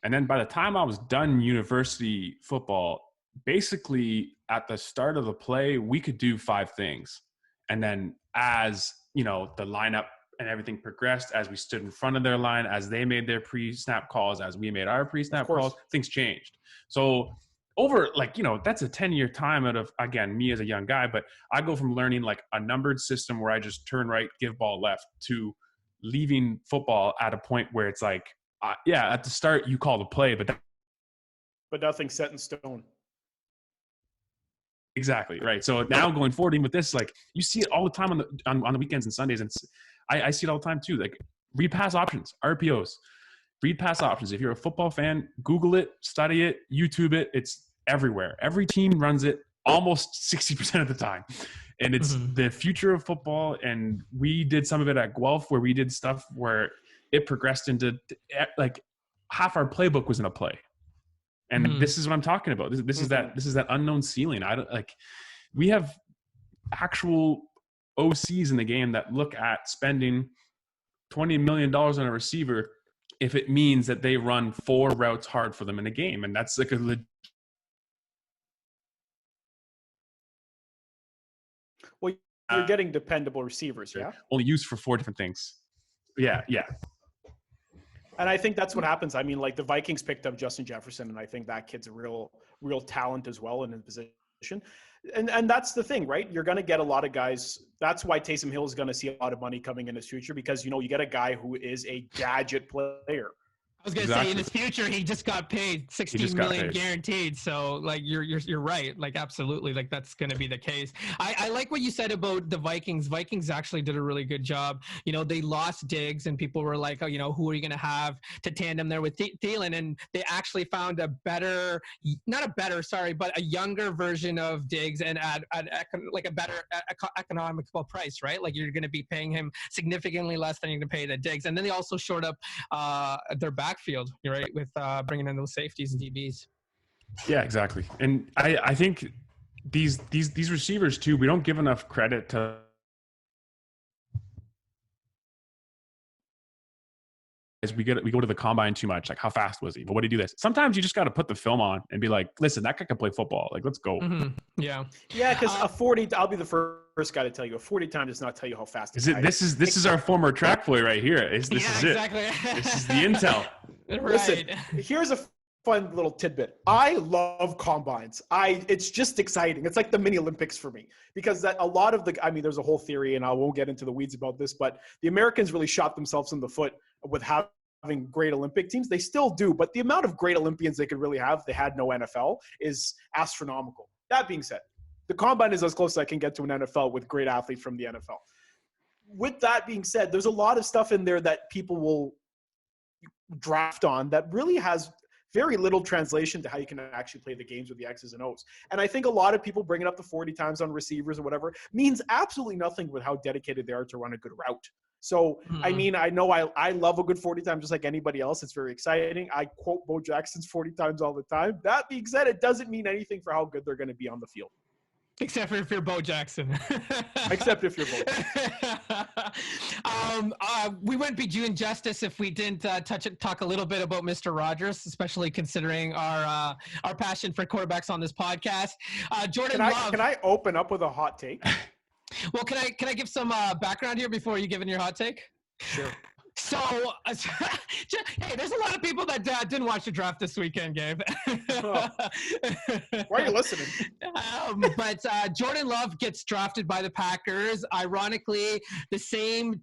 And then by the time I was done university football, basically at the start of the play, we could do 5 things. And then as, the lineup and everything progressed, as we stood in front of their line, as they made their pre-snap calls, as we made our pre-snap calls, things changed. So over that's a 10-year time out of, again, me as a young guy, but I go from learning a numbered system where I just turn right, give ball left, to leaving football at a point where it's at the start you call the play, but nothing's set in stone. Exactly. Right. So now going forward, even with this, you see it all the time on the weekends and Sundays. And I see it all the time too. Read pass options, RPOs, read pass options. If you're a football fan, Google it, study it, YouTube it. It's everywhere. Every team runs it almost 60% of the time. And it's the future of football. And we did some of it at Guelph, where we did stuff where it progressed into half our playbook was in a play. And this is what I'm talking about. This is that unknown ceiling. We have actual OCs in the game that look at spending $20 million on a receiver if it means that they run 4 routes hard for them in a game. And that's well, you're getting dependable receivers, yeah? Only used for 4 different things. Yeah. And I think that's what happens. I mean, the Vikings picked up Justin Jefferson, and I think that kid's a real talent as well in his position. And that's the thing, right? You're going to get a lot of guys. That's why Taysom Hill is going to see a lot of money coming in his future, because, you get a guy who is a gadget player. I was gonna say in his future he just got paid 16 million guaranteed. So like you're right. Like absolutely, like that's gonna be the case. I like what you said about the Vikings. Vikings actually did a really good job. They lost Diggs and people were like, oh, who are you gonna have to tandem there with Thielen? And they actually found a younger version of Diggs and at like a better economical price, right? Like you're gonna be paying him significantly less than you're gonna pay the Diggs. And then they also shored up their backfield, you're right, with bringing in those safeties and DBs. Yeah, exactly. And I think these receivers too, we don't give enough credit to we go to the combine too much. Like, how fast was he? But what did he do this? Sometimes you just got to put the film on and be like, listen, that guy can play football. Like, let's go. Mm-hmm. Yeah. Yeah, because a 40, I'll be the first guy to tell you, a 40 time does not tell you how fast. This is our former track boy right here. This is exactly. it. This is the intel. Right. Listen, here's a fun little tidbit. I love combines. It's just exciting. It's like the mini Olympics for me, because a lot of there's a whole theory, and I won't get into the weeds about this, but the Americans really shot themselves in the foot with having great Olympic teams. They still do, but the amount of great Olympians they could really have, they had no NFL, is astronomical. That being said, the combine is as close as I can get to an NFL with great athletes from the NFL. With that being said, there's a lot of stuff in there that people will draft on that really has very little translation to how you can actually play the games with the X's and O's. And I think a lot of people bringing up the 40 times on receivers or whatever means absolutely nothing with how dedicated they are to run a good route. So, I mean, I know I love a good 40 times just like anybody else. It's very exciting. I quote Bo Jackson's 40 times all the time. That being said, it doesn't mean anything for how good they're going to be on the field. Except for if you're Bo Jackson. Except if you're Bo Jackson. We wouldn't be doing justice if we didn't talk a little bit about Mr. Rodgers, especially considering our passion for quarterbacks on this podcast. Jordan Love. Can I open up with a hot take? Well, can I give some background here before you give in your hot take? Sure. So, hey, there's a lot of people that didn't watch the draft this weekend, Gabe. Why are you listening? But Jordan Love gets drafted by the Packers. Ironically, the same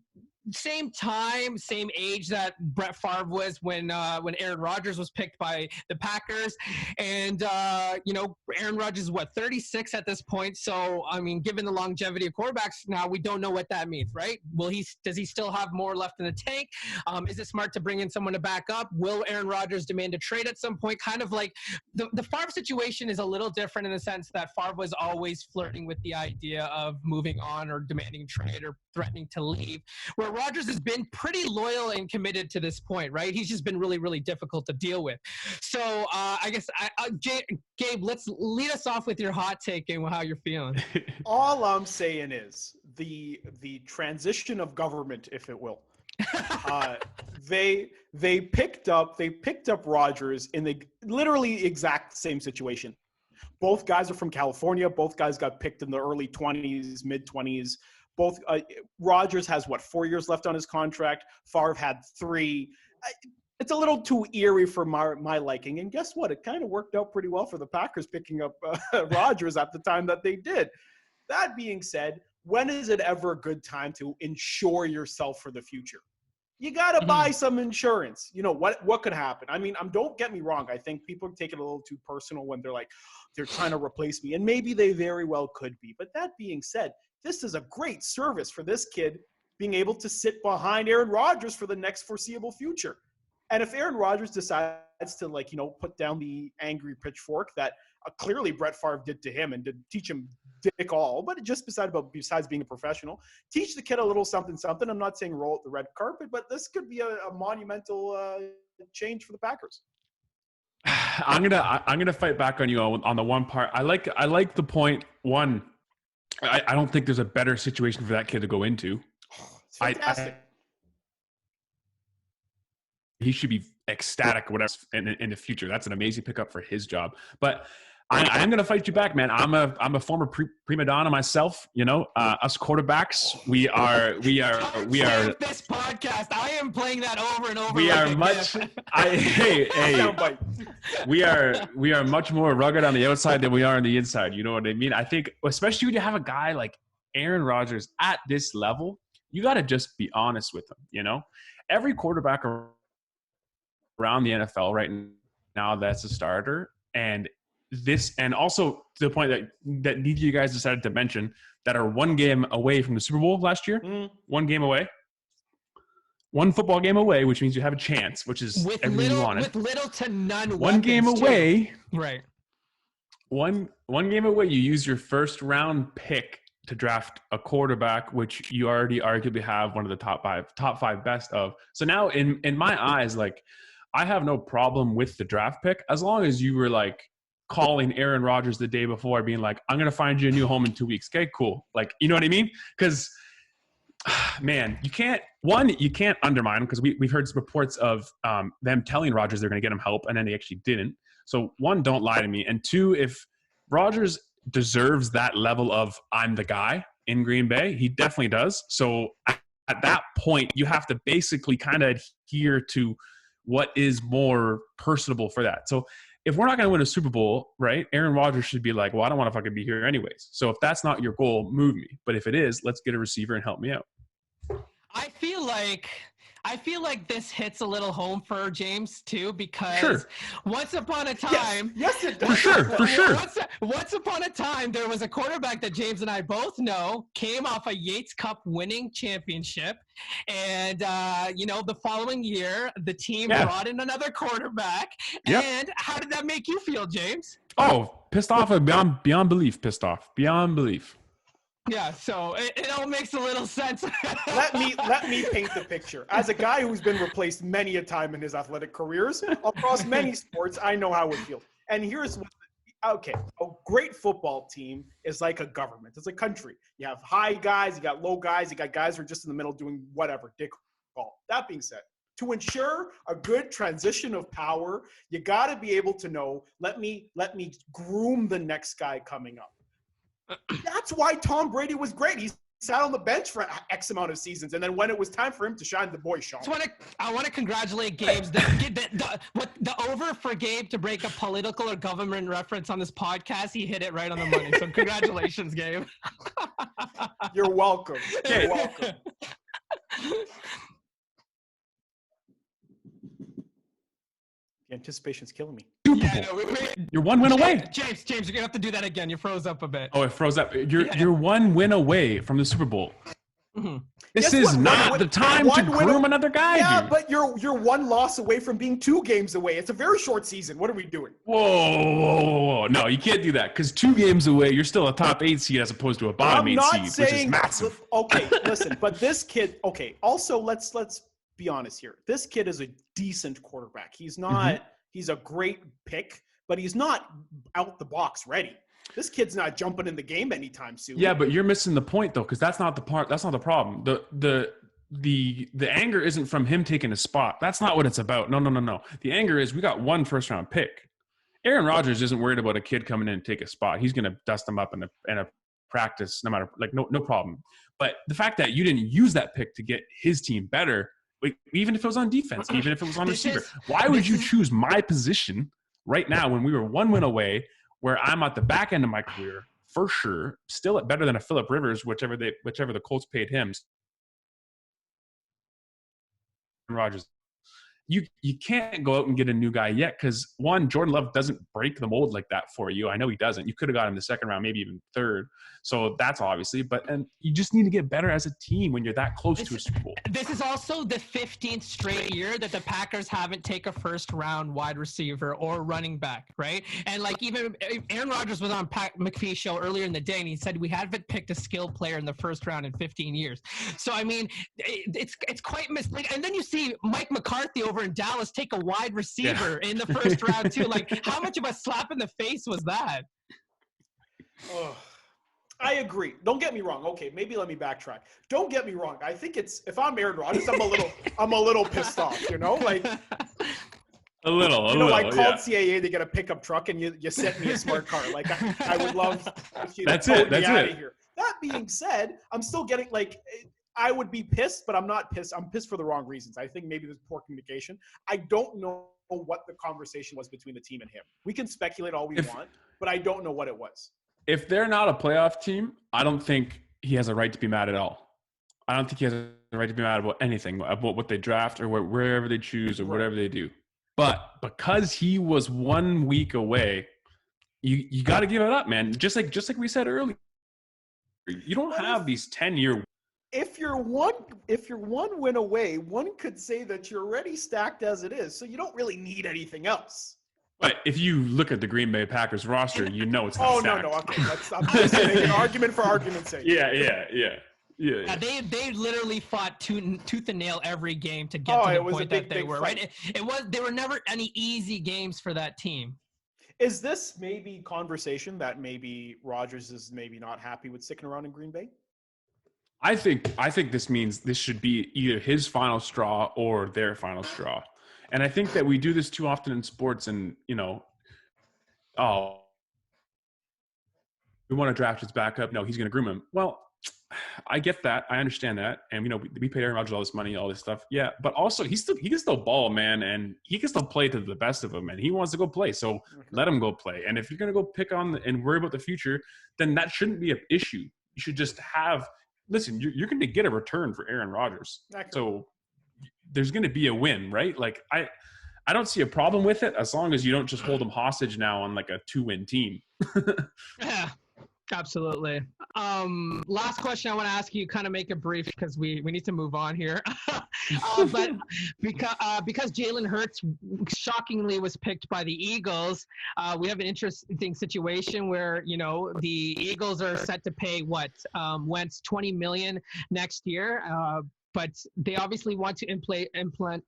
time, same age that Brett Favre was when Aaron Rodgers was picked by the Packers. And, Aaron Rodgers is 36 at this point. So, I mean, given the longevity of quarterbacks now, we don't know what that means, right? Does he still have more left in the tank? Is it smart to bring in someone to back up? Will Aaron Rodgers demand a trade at some point? Kind of like the Favre situation is a little different in the sense that Favre was always flirting with the idea of moving on or demanding trade or threatening to leave, where Rodgers has been pretty loyal and committed to this point, right? He's just been really, really difficult to deal with. So I guess, Gabe, let's lead us off with your hot take and how you're feeling. All I'm saying is the transition of government, if it will. They picked up Rodgers in the literally exact same situation. Both guys are from California. Both guys got picked in the early 20s, mid 20s. Both Rodgers has 4 years left on his contract. Favre had 3. It's a little too eerie for my liking. And guess what? It kind of worked out pretty well for the Packers picking up Rodgers at the time that they did. That being said, when is it ever a good time to insure yourself for the future? You got to buy some insurance. You know, what could happen? I mean, don't get me wrong. I think people take it a little too personal when they're trying to replace me. And maybe they very well could be. But that being said, this is a great service for this kid being able to sit behind Aaron Rodgers for the next foreseeable future. And if Aaron Rodgers decides to put down the angry pitchfork that clearly Brett Favre did to him and did teach him dick all, but just besides being a professional, teach the kid a little something. I'm not saying roll out the red carpet, but this could be a monumental change for the Packers. I'm gonna fight back on you on the one part. I like the point one. I don't think there's a better situation for that kid to go into. It's fantastic. He should be ecstatic or whatever in the future. That's an amazing pickup for his job. But I'm gonna fight you back, man. I'm a former prima donna myself. You know, us quarterbacks, we are. This podcast, I am playing that over and over. We are much. We are much more rugged on the outside than we are on the inside. You know what I mean? I think, especially when you have a guy like Aaron Rodgers at this level, you got to just be honest with him. You know, every quarterback around the NFL right now that's a starter, and also to the point that neither of you guys decided to mention, that are one game away from the Super Bowl last year. One game away. One football game away, which means you have a chance, which is everything you wanted. With little to none. One game away. Too. Right. One game away, you use your first round pick to draft a quarterback, which you already arguably have one of the top five best of. So now in my eyes, like, I have no problem with the draft pick as long as you were like calling Aaron Rodgers the day before being like, I'm going to find you a new home in 2 weeks. Okay, cool. Like, you know what I mean? Because, man, you can't undermine him, because we've heard reports of them telling Rodgers they're going to get him help, and then they actually didn't. So, one, don't lie to me. And two, if Rodgers deserves that level of I'm the guy in Green Bay, he definitely does. So, at that point, you have to basically kind of adhere to what is more personable for that. So, if we're not going to win a Super Bowl, right, Aaron Rodgers should be like, well, I don't want to fucking be here anyways. So if that's not your goal, move me. But if it is, let's get a receiver and help me out. I feel like this hits a little home for James too, because once upon a time, yes it does. For sure. Once upon a time, there was a quarterback that James and I both know came off a Yates Cup winning championship, and the following year the team brought in another quarterback. Yep. And how did that make you feel, James? Oh, pissed off beyond belief. Pissed off beyond belief. Yeah, so it all makes a little sense. Let me paint the picture. As a guy who's been replaced many a time in his athletic careers across many sports, I know how it feels. And here's what. Okay, a great football team is like a government. It's a country. You have high guys, you got low guys, you got guys who are just in the middle doing whatever, dick ball. That being said, to ensure a good transition of power, you got to be able to know, let me groom the next guy coming up. That's why Tom Brady was great. He sat on the bench for X amount of seasons, and then when it was time for him to shine, the boy shone. I want to congratulate Gabe. The over for Gabe to break a political or government reference on this podcast, he hit it right on the money. So congratulations, Gabe. You're welcome. You're welcome. Anticipation's killing me. Yeah, you're one win away. James, you're gonna have to do that again. You froze up a bit. Oh, it froze up. You're one win away from the Super Bowl. Mm-hmm. This is not the time to groom another guy. Yeah, dude. but you're one loss away from being 2 games away. It's a very short season. What are we doing? Whoa. No, you can't do that, because 2 games away, you're still a top 8 seed as opposed to a bottom 8 seed, which is massive. Okay, listen, but this kid. Okay, also let's be honest here. This kid is a decent quarterback. He's not. Mm-hmm. He's a great pick, but he's not out the box ready. This kid's not jumping in the game anytime soon. Yeah, but you're missing the point though, because that's not the part. That's not the problem. The anger isn't from him taking a spot. That's not what it's about. No. The anger is we got 1 first-round pick. Aaron Rodgers isn't worried about a kid coming in and take a spot. He's going to dust him up in a practice, no matter, like, no problem. But the fact that you didn't use that pick to get his team better, even if it was on defense, even if it was on receiver, why would you choose my position right now when we were 1 win away, where I'm at the back end of my career for sure, still at better than a Phillip Rivers, whichever the Colts paid him. Rodgers, you can't go out and get a new guy yet, because 1, Jordan Love doesn't break the mold like that for you. I know he doesn't. You could have got him the 2nd round, maybe even 3rd. So that's obviously, and you just need to get better as a team when you're that close to a Super Bowl. This is also the 15th straight year that the Packers haven't taken a 1st round wide receiver or running back, right? And like, even Aaron Rodgers was on Pat McAfee's show earlier in the day, and he said we haven't picked a skilled player in the 1st round in 15 years. So I mean, it's quite misleading. And then you see Mike McCarthy over in Dallas take a wide receiver in the 1st round too. Like, how much of a slap in the face was that? Oh, I agree. Don't get me wrong. Okay, maybe let me backtrack. Don't get me wrong. I think if I'm Aaron Rodgers, I'm a little pissed off, you know? Like, A little. I called CAA to get a pickup truck, and you sent me a smart car. Like I would love. If you That's towed it. me That's out it. of here. That being said, I'm still getting I would be pissed, but I'm not pissed. I'm pissed for the wrong reasons. I think maybe there's poor communication. I don't know what the conversation was between the team and him. We can speculate all we want, but I don't know what it was. If they're not a playoff team, I don't think he has a right to be mad at all. I don't think he has a right to be mad about anything, about what they draft or wherever they choose or whatever they do. But because he was 1 week away, you got to give it up, man. Just like we said earlier, you don't have these 10-year. If you're one win away, one could say that you're already stacked as it is, so you don't really need anything else. But if you look at the Green Bay Packers roster, you know it's not stacked. No, okay. I'm just making an argument for argument's sake. Yeah. They literally fought tooth and nail every game to get to the point that they were fight. Right. They were never any easy games for that team. Is this maybe conversation that maybe Rodgers is maybe not happy with sticking around in Green Bay? I think this means this should be either his final straw or their final straw. And I think that we do this too often in sports, and we want to draft his backup. No, he's going to groom him. Well, I get that. I understand that. And we paid Aaron Rodgers all this money, all this stuff. Yeah, but also he can still ball, man, and he can still play to the best of him, and he wants to go play. So let him go play. And if you're going to go pick on and worry about the future, then that shouldn't be an issue. You should just listen, you're going to get a return for Aaron Rodgers. So there's going to be a win, right? Like I don't see a problem with it as long as you don't just hold him hostage now on like a 2-win team. Yeah, absolutely. Last question I want to ask you, kind of make it brief because we need to move on here. But because Jalen Hurts shockingly was picked by the Eagles, we have an interesting situation where the Eagles are set to pay Wentz $20 million next year. But they obviously want to implement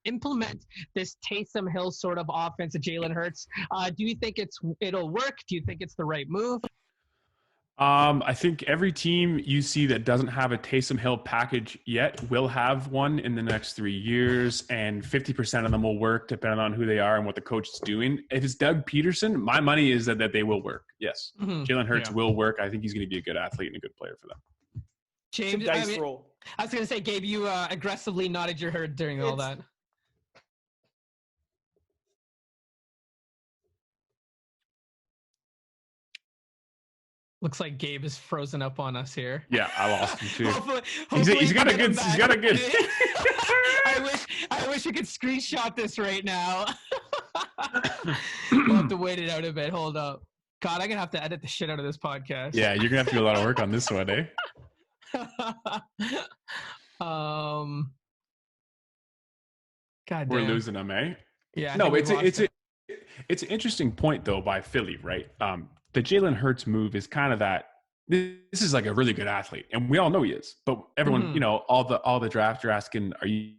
this Taysom Hill sort of offense of Jalen Hurts. Do you think it'll work? Do you think it's the right move? I think every team you see that doesn't have a Taysom Hill package yet will have one in the next 3 years, and 50% of them will work depending on who they are and what the coach is doing. If it's Doug Peterson, my money is that they will work. Yes. Mm-hmm. Jalen Hurts will work. I think he's going to be a good athlete and a good player for them. James, roll. I was going to say, Gabe, you aggressively nodded your head during all that. Looks like Gabe is frozen up on us here. Yeah, I lost him too. Hopefully he's got a good. I wish we could screenshot this right now. We'll have to wait it out a bit. Hold up. God, I'm gonna have to edit the shit out of this podcast. Yeah, you're gonna have to do a lot of work on this one, eh? God damn. We're losing them, eh? Yeah. No, it's an interesting point though by Philly, right? The Jalen Hurts move is kind of that. This is like a really good athlete, and we all know he is. But everyone, all the draft are asking, "Are you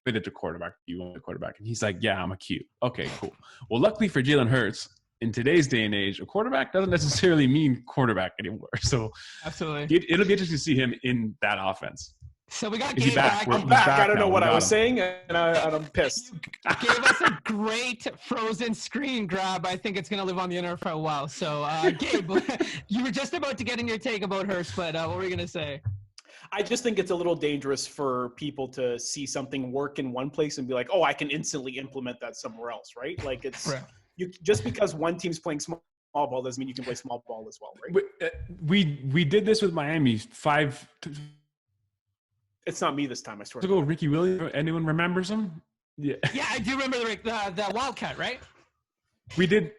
committed to quarterback? Do you want a quarterback?" And he's like, "Yeah, I'm a Q." Okay, cool. Well, luckily for Jalen Hurts, in today's day and age, a quarterback doesn't necessarily mean quarterback anymore. So absolutely, it'll be interesting to see him in that offense. So we got Gabe back. I'm back. I don't know what I was saying, and I'm pissed. Gave us a great frozen screen grab. I think it's going to live on the internet for a while. So, Gabe, you were just about to get in your take about Hurts, but what were you going to say? I just think it's a little dangerous for people to see something work in one place and be like, "Oh, I can instantly implement that somewhere else," right? Like it's just because one team's playing small ball doesn't mean you can play small ball as well, right? We did this with Miami It's not me this time, I swear. To go, Ricky Williams. Anyone remembers him? Yeah. Yeah, I do remember the Wildcat, right? We did.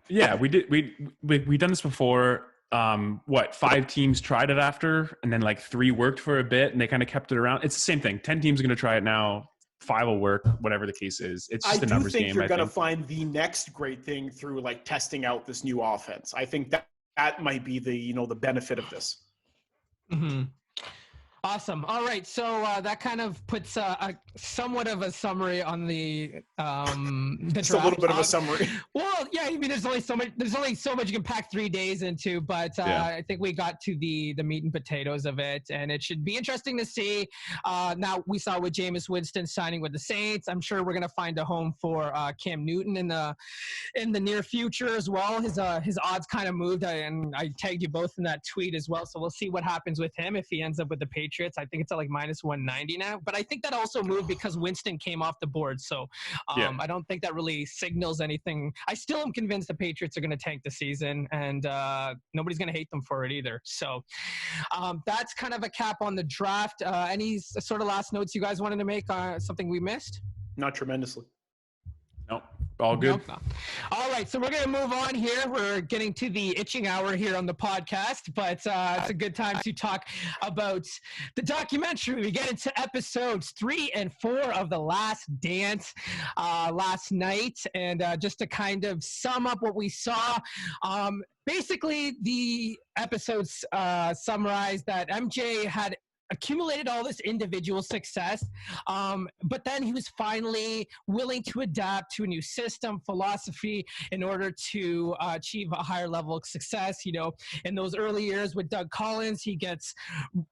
Yeah, we did. We done this before. 5 teams tried it after, and then like 3 worked for a bit, and they kind of kept it around. It's the same thing. 10 teams are going to try it now. 5 will work, whatever the case is. It's just a numbers game. I do think you're going to find the next great thing through like testing out this new offense. I think that might be the benefit of this. Mm-hmm. Awesome. All right, so that kind of puts a somewhat of a summary on the Just draft. a little bit of a summary. Well, yeah, I mean, there's only so much you can pack 3 days into, but I think we got to the meat and potatoes of it, and it should be interesting to see. Now we saw with Jameis Winston signing with the Saints. I'm sure we're gonna find a home for Cam Newton in the near future as well. His odds kind of moved, and I tagged you both in that tweet as well. So we'll see what happens with him if he ends up with the Patriots. I think it's at like minus 190 now, but I think that also moved because Winston came off the board. So I don't think that really signals anything. I still am convinced the Patriots are going to tank the season, and nobody's going to hate them for it either. So that's kind of a cap on the draft. Any sort of last notes you guys wanted to make? Something we missed? Not tremendously. Nope. All good. Nope. All right, so we're going to move on here. We're getting to the itching hour here on the podcast, but it's a good time to talk about the documentary. We get into episodes 3 and 4 of The Last Dance last night, and just to kind of sum up what we saw, basically the episodes summarized that MJ had accumulated all this individual success, but then he was finally willing to adapt to a new system, philosophy, in order to achieve a higher level of success. You know, in those early years with Doug Collins, he gets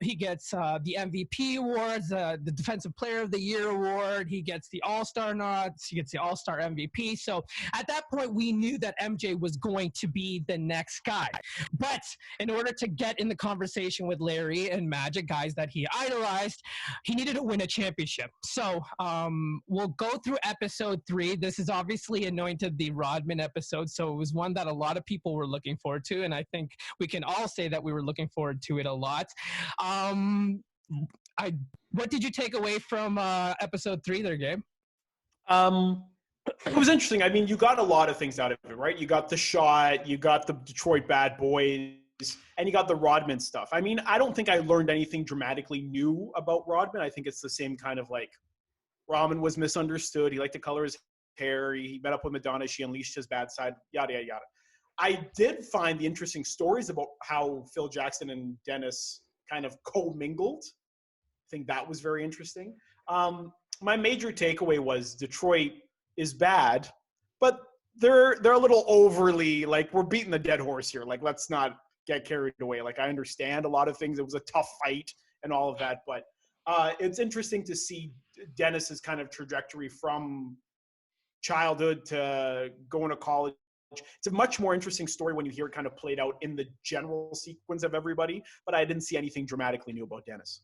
the MVP awards, the Defensive Player of the Year award, he gets the All-Star nods, he gets the All-Star MVP. So at that point, we knew that MJ was going to be the next guy. But in order to get in the conversation with Larry and Magic, guys that he idolized, he needed to win a championship. So we'll go through episode 3. This is obviously anointed the Rodman episode, so it was one that a lot of people were looking forward to, and I think we can all say that we were looking forward to it a lot. What did you take away from episode 3 there, Gabe? It was interesting. I mean, you got a lot of things out of it, right? You got the shot, you got the Detroit Bad Boys, and you got the Rodman stuff. I mean, I don't think I learned anything dramatically new about Rodman. I think it's the same kind of like Rodman was misunderstood. He liked to color his hair. He met up with Madonna. She unleashed his bad side, yada, yada, yada. I did find the interesting stories about how Phil Jackson and Dennis kind of co-mingled. I think that was very interesting. My major takeaway was Detroit is bad, but they're a little overly, like, we're beating the dead horse here. Like, let's not get carried away. Like, I understand a lot of things. It was a tough fight and all of that, but it's interesting to see Dennis's kind of trajectory from childhood to going to college. It's a much more interesting story when you hear it kind of played out in the general sequence of everybody, but I didn't see anything dramatically new about Dennis.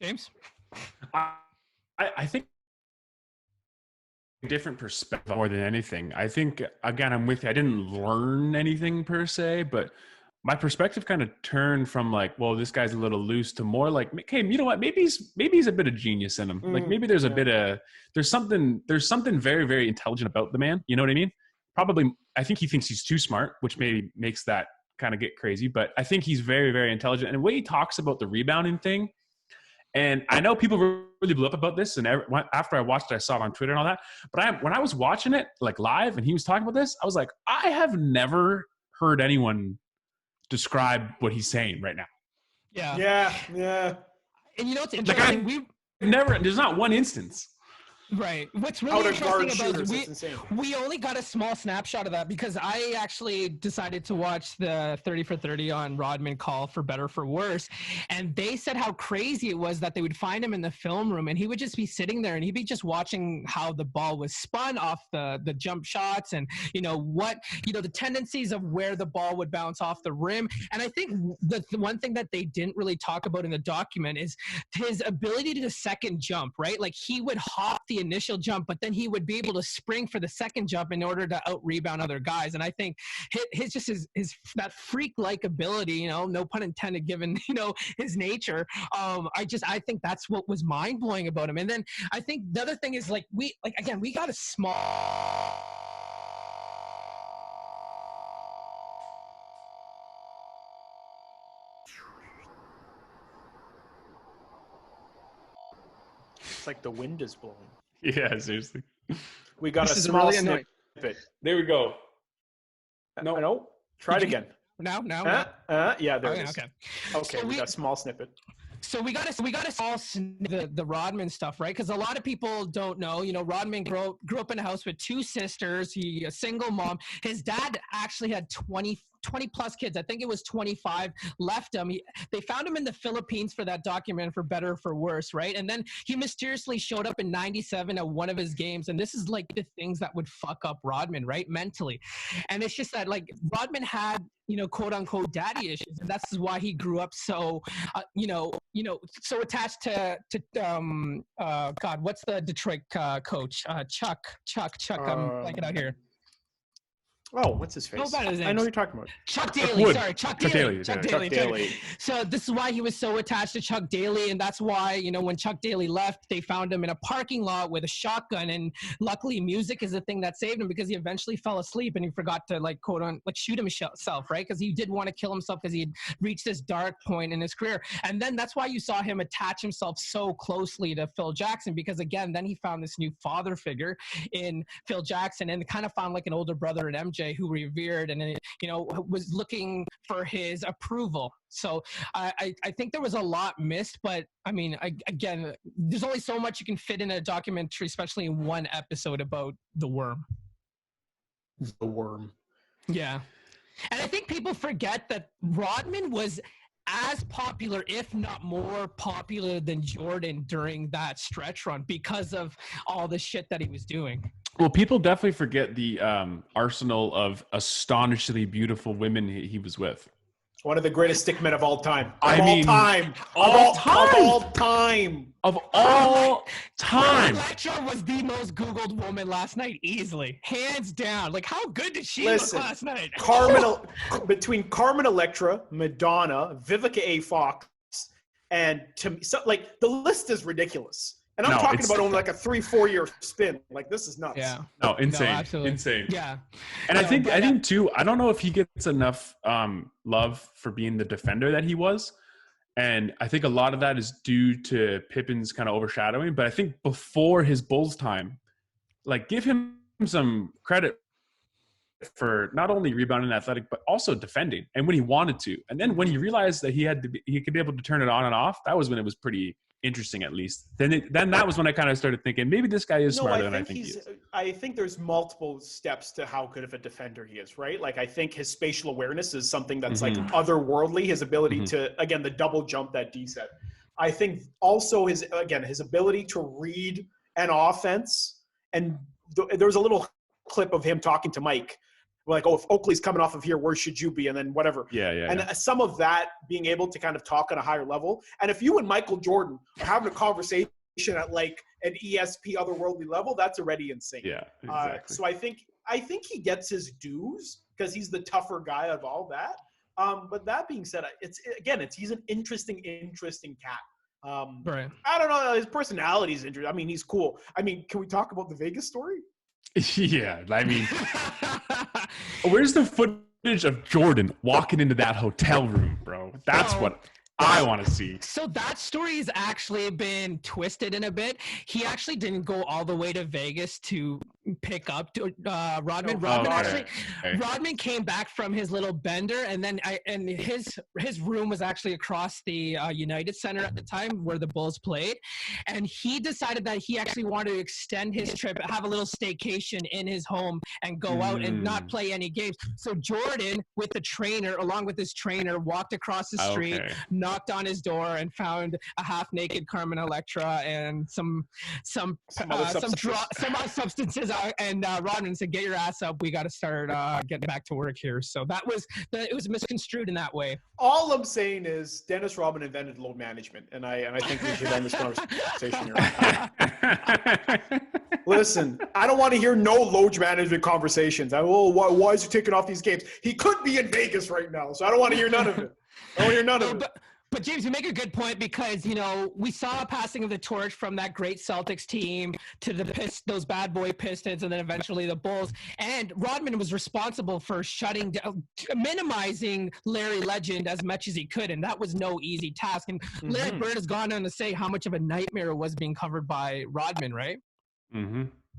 James? I think different perspective more than anything. I think, again, I'm with you. I didn't learn anything per se, but my perspective kind of turned from like, well, this guy's a little loose, to more like, hey, you know what? Maybe he's a bit of genius in him. Like maybe there's a bit of, there's something very, very intelligent about the man. You know what I mean? Probably, I think he thinks he's too smart, which maybe makes that kind of get crazy, but I think he's very, very intelligent. And the way he talks about the rebounding thing, and I know people really blew up about this, and after I watched it, I saw it on Twitter and all that. But when I was watching it like live, and he was talking about this, I was like, I have never heard anyone describe what he's saying right now. Yeah. And you know what's interesting? Like there's not one instance. Right. What's really interesting about it, we only got a small snapshot of that because I actually decided to watch the 30 for 30 on Rodman call for better for worse. And they said how crazy it was that they would find him in the film room and he would just be sitting there and he'd be just watching how the ball was spun off the jump shots and, the tendencies of where the ball would bounce off the rim. And I think the one thing that they didn't really talk about in the document is his ability to second jump, right? Like he would hop the initial jump, but then he would be able to spring for the second jump in order to out rebound other guys. And I think his that freak like ability, no pun intended, given his nature. I think that's what was mind blowing about him. And then I think the other thing is we got a small. It's like the wind is blowing. Yeah, seriously. We got this a small really snippet. There we go. No. Try it again. Now. Yeah, there Okay, it is. okay. Okay, So we got a small snippet. So we got to all the Rodman stuff, right? Because a lot of people don't know. Rodman grew up in a house with two sisters. He a single mom. His dad actually had 20 plus kids. I think it was 25 left him. They found him in the Philippines for that document, for better or for worse, right? And then he mysteriously showed up in '97 at one of his games. And this is like the things that would fuck up Rodman, right? Mentally. And it's just that like Rodman had, quote unquote daddy issues. And that's why he grew up so, so attached to God, what's the Detroit coach? Chuck. I'm blanking out here. Oh, what's his face? His name. I know what you're talking about. Chuck Daly. Wood. Sorry, Chuck Daly. Chuck Daly. So this is why he was so attached to Chuck Daly, and that's why, when Chuck Daly left, they found him in a parking lot with a shotgun. And luckily, music is the thing that saved him, because he eventually fell asleep and he forgot to shoot himself, right? Because he did want to kill himself because he had reached this dark point in his career. And then that's why you saw him attach himself so closely to Phil Jackson, because again, then he found this new father figure in Phil Jackson, and kind of found like an older brother in MJ, who revered and was looking for his approval. So I think there was a lot missed, but I mean, again, there's only so much you can fit in a documentary, especially in one episode about the worm. The worm. Yeah. And I think people forget that Rodman was as popular, if not more popular than Jordan during that stretch run, because of all the shit that he was doing. Well, people definitely forget the arsenal of astonishingly beautiful women he was with. One of the greatest stickmen of all time. Of all time. Electra was the most Googled woman last night, easily, hands down. Like, how good did she look last night? Between Carmen Electra, Madonna, Vivica A. Fox, and the list is ridiculous. And I'm talking about only like a 3-4 year spin. Like, this is nuts. Yeah. No, insane. No, absolutely. Insane. Yeah. And I think too, I don't know if he gets enough love for being the defender that he was. And I think a lot of that is due to Pippen's kind of overshadowing. But I think before his Bulls time, like, give him some credit for not only rebounding and athletic, but also defending, and when he wanted to. And then when he realized that he could be able to turn it on and off, that was when it was pretty interesting, at least. Then that was when I kind of started thinking, maybe this guy is smarter than I think he is. I think there's multiple steps to how good of a defender he is, right? Like, I think his spatial awareness is something that's like otherworldly. His ability to, again, the double jump that D said. I think also his ability to read an offense. And there was a little clip of him talking to Mike, like, oh, if Oakley's coming off of here, where should you be? And then whatever. And some of that, being able to kind of talk at a higher level. And if you and Michael Jordan are having a conversation at like an ESP otherworldly level, that's already insane. Yeah, exactly. So I think he gets his dues because he's the tougher guy of all that. But that being said, he's an interesting cat. Right. I don't know. His personality is interesting. I mean, he's cool. I mean, can we talk about the Vegas story? Yeah, I mean, where's the footage of Jordan walking into that hotel room, bro? That's what I want to see. So that story has actually been twisted in a bit. He actually didn't go all the way to Vegas to pick up Rodman. Rodman came back from his little bender, and then his room was actually across the United Center at the time where the Bulls played, and he decided that he actually wanted to extend his trip, have a little staycation in his home, and go out and not play any games. So Jordan, with the trainer, along with his trainer, walked across the street, knocked on his door, and found a half-naked Carmen Electra and some substances. And Rodman said, "Get your ass up. We got to start getting back to work here." So it was misconstrued in that way. All I'm saying is Dennis Rodman invented load management, and I think we should end this conversation here. Listen, I don't want to hear no load management conversations. Why is he taking off these games? He could be in Vegas right now, so I don't want to hear none of it. But James, you make a good point, because, we saw a passing of the torch from that great Celtics team to those bad boy Pistons, and then eventually the Bulls. And Rodman was responsible for shutting down, minimizing Larry Legend as much as he could, and that was no easy task. And Larry Bird has gone on to say how much of a nightmare it was being covered by Rodman, right?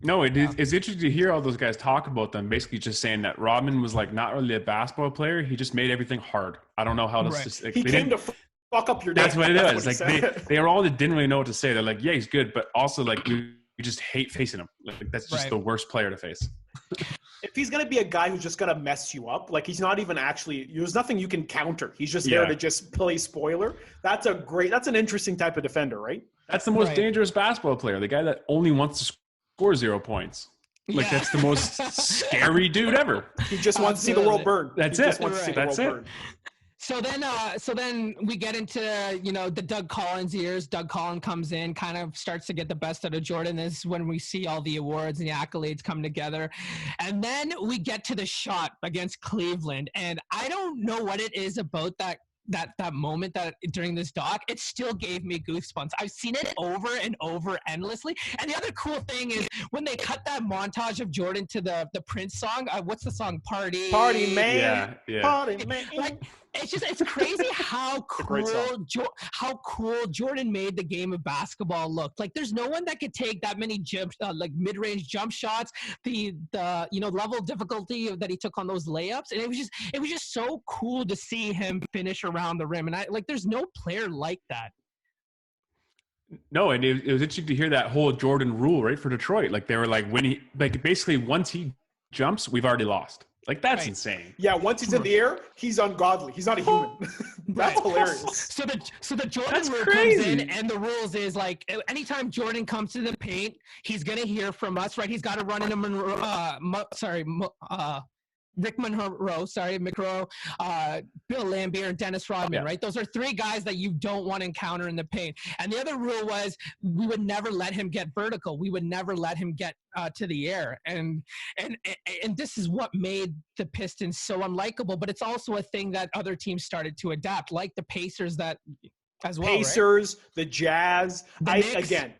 No, it's interesting to hear all those guys talk about them. Basically, just saying that Rodman was like not really a basketball player. He just made everything hard. I don't know how to. Right. Just, like, He came to fuck up your day. That's what it is. Like said. they all didn't really know what to say. They're like, yeah, he's good, but also like we just hate facing him. Like that's just the worst player to face. If he's gonna be a guy who's just gonna mess you up, like he's not even actually. There's nothing you can counter. He's just there to just play spoiler. That's an interesting type of defender, right? That's the most dangerous basketball player. The guy that only wants to score 0 points. Like that's the most scary dude ever. He just wants to see the world burn. That's he it. Just wants to see the world burn. So then we get into, the Doug Collins years. Doug Collins comes in, kind of starts to get the best out of Jordan. This is when we see all the awards and the accolades come together. And then we get to the shot against Cleveland. And I don't know what it is about that moment that during this doc, it still gave me goosebumps. I've seen it over and over endlessly. And the other cool thing is when they cut that montage of Jordan to the Prince song, what's the song? Party Man. Yeah. Party Man. Like, it's crazy how cool Jordan made the game of basketball look. Like there's no one that could take that many like mid-range jump shots, the level of difficulty that he took on those layups, and it was just so cool to see him finish around the rim. And there's no player like that. No, and it was interesting to hear that whole Jordan rule, right, for Detroit. Like they were like basically once he jumps, we've already lost. Like that's insane. Yeah, once he's in the air, he's ungodly. He's not a human. That's hilarious. So the Jordan rule comes in, and the rules is like anytime Jordan comes to the paint, he's gonna hear from us, right? He's got to run into Rick Monroe, McRow, Bill Lambier, and Dennis Rodman, right? Those are three guys that you don't want to encounter in the paint. And the other rule was we would never let him get vertical. We would never let him get to the air. And this is what made the Pistons so unlikable. But it's also a thing that other teams started to adapt, like the Pacers as well. Pacers, right? The Jazz. Again.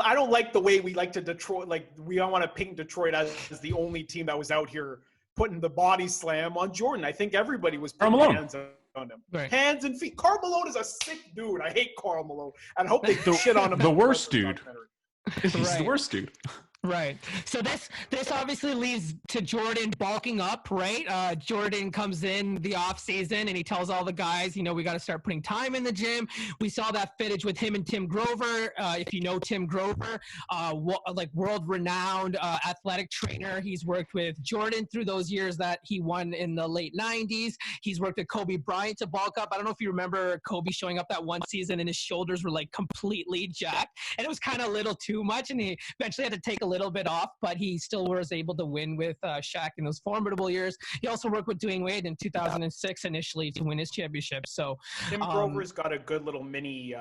I don't like the way we like to Detroit. Like we don't want to paint Detroit as the only team that was out here putting the body slam on Jordan. I think everybody was putting hands on him. Right. Hands and feet. Karl Malone is a sick dude. I hate Karl Malone. And I hope they shit on him. The worst dude. He's the worst dude. Right. So this obviously leads to Jordan bulking up, right? Jordan comes in the off season and he tells all the guys, we got to start putting time in the gym. We saw that footage with him and Tim Grover. If you know Tim Grover, world-renowned athletic trainer. He's worked with Jordan through those years that he won in the late 90s. He's worked with Kobe Bryant to bulk up. I don't know if you remember Kobe showing up that one season and his shoulders were like completely jacked. And it was kind of a little too much. And he eventually had to take a little bit off, but he still was able to win with Shaq in those formidable years. He also worked with Dwayne Wade in 2006 initially to win his championship. So Tim Grover's got a good little mini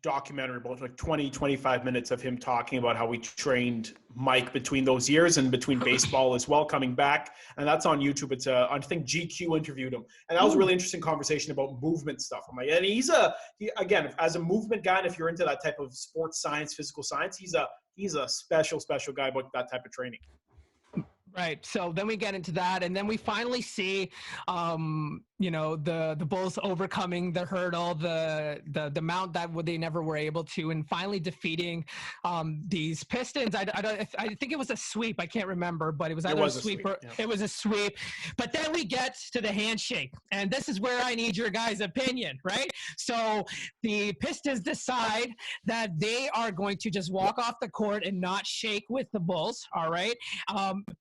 documentary, about like 20-25 minutes of him talking about how he trained Mike between those years and between baseball as well, coming back, and that's on YouTube. It's I think GQ interviewed him, and that was a really interesting conversation about movement stuff. I'm like, and he again, as a movement guy, and if you're into that type of sports science, physical science, he's a special guy about that type of training. Right. So then we get into that, and then we finally see, the Bulls overcoming the hurdle, the mount that they never were able to, and finally defeating these Pistons. I think it was a sweep. I can't remember, but it was either a sweep or it was a sweep. But then we get to the handshake, and this is where I need your guys' opinion, right? So the Pistons decide that they are going to just walk off the court and not shake with the Bulls. All right.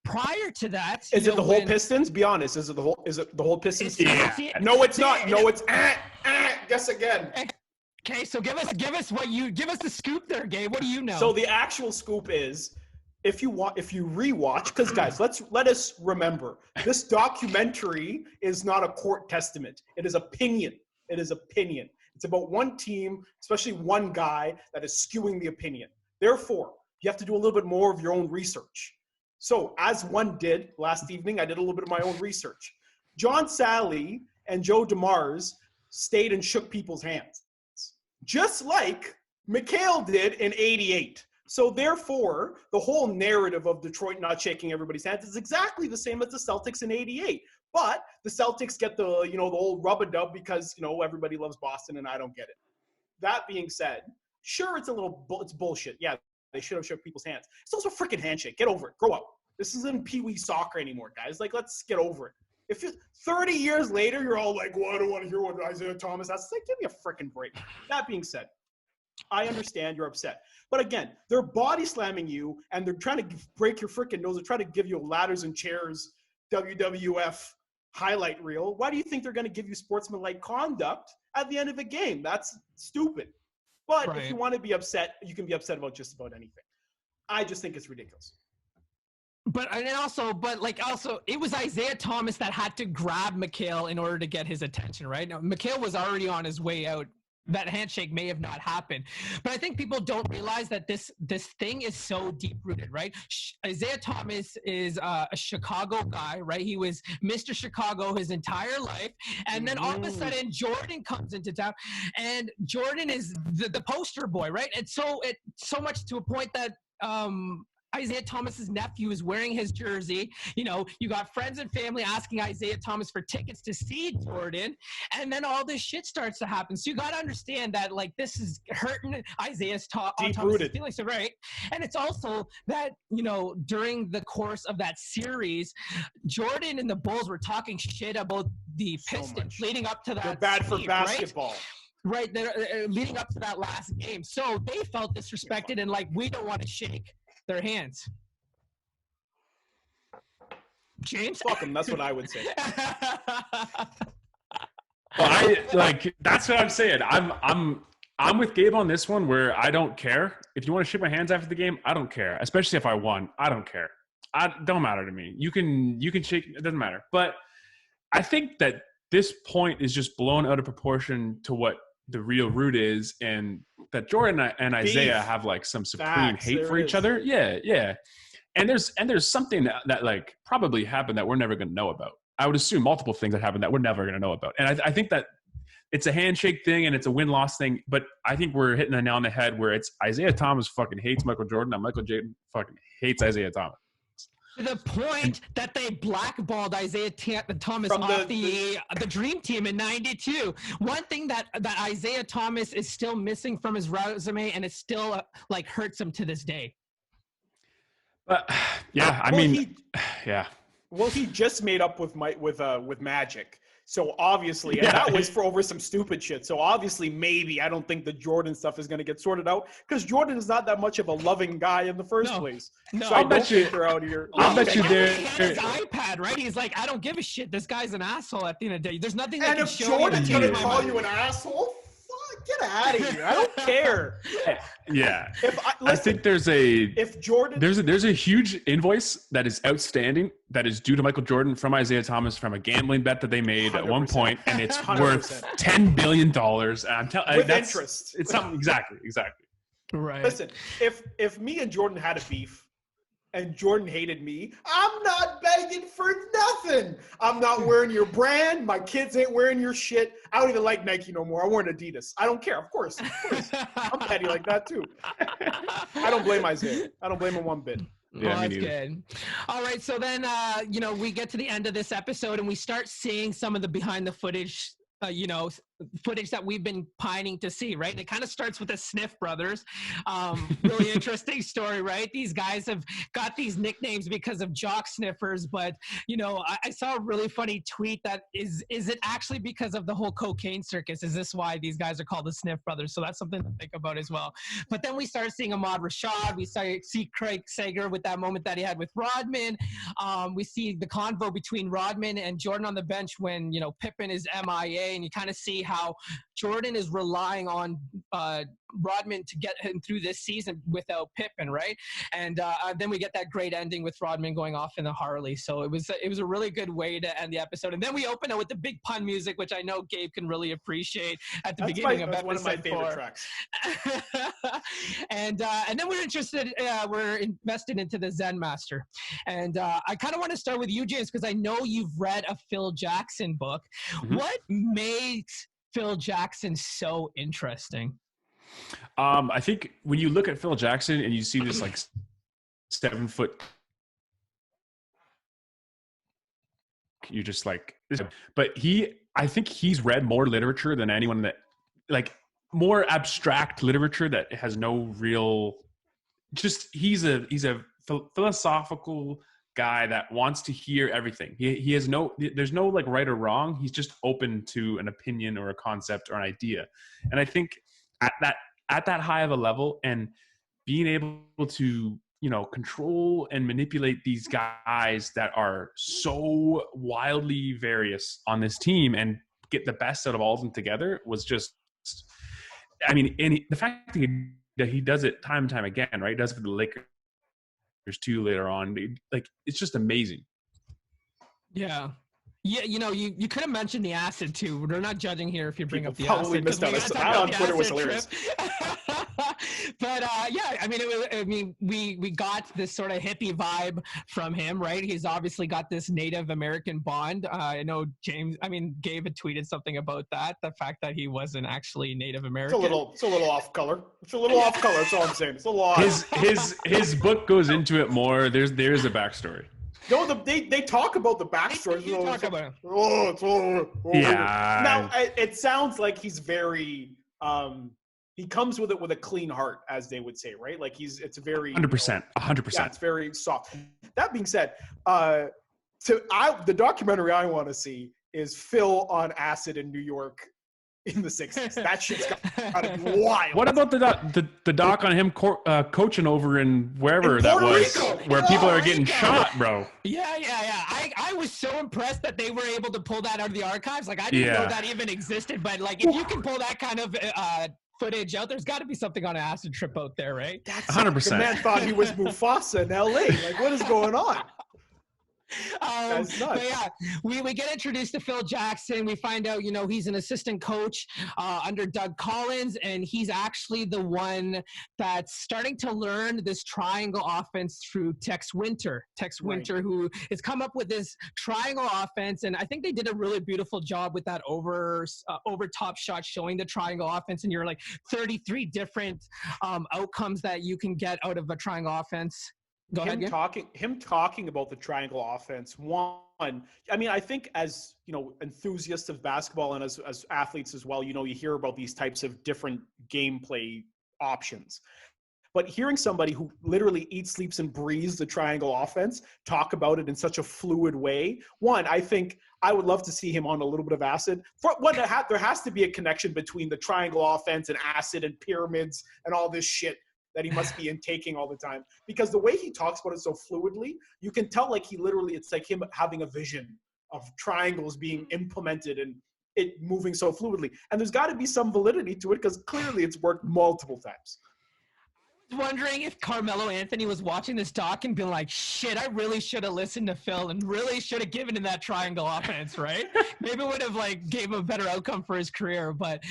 Prior to that, is it the whole Pistons? Be honest. Is it the whole Pistons? Yeah. No, it's not. No, it's guess again. Okay, so give us the scoop there, Gabe. What do you know? So the actual scoop is, if you rewatch, because guys, let us remember, this documentary is not a court testament. It is opinion. It's about one team, especially one guy that is skewing the opinion. Therefore, you have to do a little bit more of your own research. So as one did last evening, I did a little bit of my own research. John Sally and Joe DeMars stayed and shook people's hands, just like McHale did in '88. So therefore, the whole narrative of Detroit not shaking everybody's hands is exactly the same as the Celtics in '88. But the Celtics get the old rub-a-dub because, everybody loves Boston and I don't get it. That being said, sure, it's bullshit. Yeah, they should have shook people's hands. It's also a freaking handshake. Get over it. Grow up. This isn't Pee Wee soccer anymore, guys. Like, let's get over it. If 30 years later, you're all like, well, I don't want to hear what Isaiah Thomas has to say. Give me a freaking break. That being said, I understand you're upset. But again, they're body slamming you, and they're trying to break your freaking nose. They're trying to give you a ladders and chairs WWF highlight reel. Why do you think they're going to give you sportsmanlike conduct at the end of a game? That's stupid. But if you want to be upset, you can be upset about just about anything. I just think it's ridiculous. But it was Isaiah Thomas that had to grab McHale in order to get his attention, right? Now, McHale was already on his way out. That handshake may have not happened. But I think people don't realize that this thing is so deep-rooted, right? Isaiah Thomas is a Chicago guy, right? He was Mr. Chicago his entire life. And then all of a sudden, Jordan comes into town. And Jordan is the poster boy, right? And so much to a point that Isaiah Thomas's nephew is wearing his jersey. You know, you got friends and family asking Isaiah Thomas for tickets to see Jordan, and then all this shit starts to happen. So you got to understand that, like, this is hurting Isaiah Thomas's feelings, right? And it's also that, you know, during the course of that series, Jordan and the Bulls were talking shit about the Pistons leading up to that. They're bad for basketball. Right, they're leading up to that last game. So they felt disrespected and like, we don't want to shake their hands. James? Fuck them, that's what I would say. Well, that's what I'm saying. I'm with Gabe on this one, where I don't care. If you want to shake my hands after the game, I don't care. Especially if I won, I don't care. Don't matter to me. You can shake, it doesn't matter. But I think that this point is just blown out of proportion to what the real root is, and that Jordan and Isaiah have like some supreme hate for each other. Yeah. And there's something that like probably happened that we're never going to know about. I would assume multiple things that happened that we're never going to know about. And I think that it's a handshake thing and it's a win-loss thing, but I think we're hitting the nail on the head where it's Isaiah Thomas fucking hates Michael Jordan and Michael Jordan fucking hates Isaiah Thomas. To the point that they blackballed Isaiah Thomas off the Dream Team in '92. One thing that Isaiah Thomas is still missing from his resume, and it still like hurts him to this day. But yeah, I mean, Well, he just made up with Magic. So obviously, and that was for over some stupid shit. So obviously, maybe I don't think the Jordan stuff is going to get sorted out because Jordan is not that much of a loving guy in the first place. No, so I bet you they're out here. I'll bet you there. He had his iPad, right? He's like, I don't give a shit. This guy's an asshole at the end of the day. There's nothing that And can if show Jordan's you going to call you an asshole, fuck, get out of here. I don't care. Yeah. I think there's a huge invoice that is outstanding that is due to Michael Jordan from Isaiah Thomas from a gambling bet that they made 100%. At one point, and it's 100%. Worth $10 billion. And I'm telling with interest. It's something exactly. Right. Listen, if me and Jordan had a beef and Jordan hated me, I'm not begging for nothing. I'm not wearing your brand. My kids ain't wearing your shit. I don't even like Nike no more. I wear Adidas. I don't care. Of course. I'm petty like that too. I don't blame Isaiah. I don't blame him one bit. Yeah, that's good. All right, so then we get to the end of this episode and we start seeing some of the behind the footage footage that we've been pining to see, right? And it kind of starts with the Sniff brothers. Really interesting story, right? These guys have got these nicknames because of jock sniffers, but I saw a really funny tweet that is it actually because of the whole cocaine circus? Is this why these guys are called the Sniff brothers? So that's something to think about as well. But then we start seeing Ahmad Rashad. We see Craig Sager with that moment that he had with Rodman. We see the convo between Rodman and Jordan on the bench when Pippen is MIA, and you kind of see how Jordan is relying on Rodman to get him through this season without Pippen, right? And then we get that great ending with Rodman going off in the Harley. So it was a really good way to end the episode. And then we open it with the big pun music, which I know Gabe can really appreciate at the beginning of episode 4. One of my favorite tracks. And then we're invested into the Zen Master. And I kind of want to start with you, James, because I know you've read a Phil Jackson book. Mm-hmm. What makes Phil Jackson so interesting? I think when you look at Phil Jackson and you see this like 7 foot, you're just like, but I think he's read more literature than anyone, that like more abstract literature that has no real just he's a philosophical guy that wants to hear everything. He has there's no like right or wrong. He's just open to an opinion or a concept or an idea. And I think at that high of a level and being able to, you know, control and manipulate these guys that are so wildly various on this team and get the best out of all of them together was just, I mean, the fact that he does it time and time again, right? He does it for the Lakers too later on. Like, it's just amazing. Yeah. Yeah, you know, you could have mentioned the acid too. We're not judging here if you bring up the probably acid. missed out. That on Twitter was hilarious. But yeah, I mean, we got this sort of hippie vibe from him, right? He's obviously got this Native American bond. I know Gabe had tweeted something about that. The fact that he wasn't actually Native American. It's a little off color. It's a little off color. That's all I'm saying. It's a little off. His book goes into it more. There's a backstory. No, they talk about the backstory. You talk about it. Yeah. Now it sounds like he's very. He comes with it with a clean heart, as they would say, right? Like it's very 100%. Yeah, it's very soft. That being said, the documentary I want to see is Phil on acid in New York in the 60s. That shit's got to be wild. What about the doc on him coaching over in wherever that was, where people are getting shot, bro? Yeah. I was so impressed that they were able to pull that out of the archives. Like, I didn't know that even existed. But like, if you can pull that kind of footage out, there's got to be something on an acid trip out there, right? That's 100%. The man thought he was Mufasa in LA. Like, what is going on? But yeah, we get introduced to Phil Jackson. We find out, you know, he's an assistant coach under Doug Collins, and he's actually the one that's starting to learn this triangle offense through Tex Winter. Winter, who has come up with this triangle offense, and I think they did a really beautiful job with that over top shot showing the triangle offense, and you're like 33 different outcomes that you can get out of a triangle offense. Him talking about the triangle offense. One, I mean, I think as, you know, enthusiasts of basketball and as athletes as well, you know, you hear about these types of different gameplay options. But hearing somebody who literally eats, sleeps, and breathes the triangle offense talk about it in such a fluid way, one, I think I would love to see him on a little bit of acid. For one, there has to be a connection between the triangle offense and acid and pyramids and all this shit that he must be intaking all the time. Because the way he talks about it so fluidly, you can tell like it's like him having a vision of triangles being implemented and it moving so fluidly. And there's got to be some validity to it because clearly it's worked multiple times. Wondering if Carmelo Anthony was watching this doc and being like, shit, I really should have listened to Phil and really should have given him that triangle offense, right? Maybe it would have like gave him a better outcome for his career. But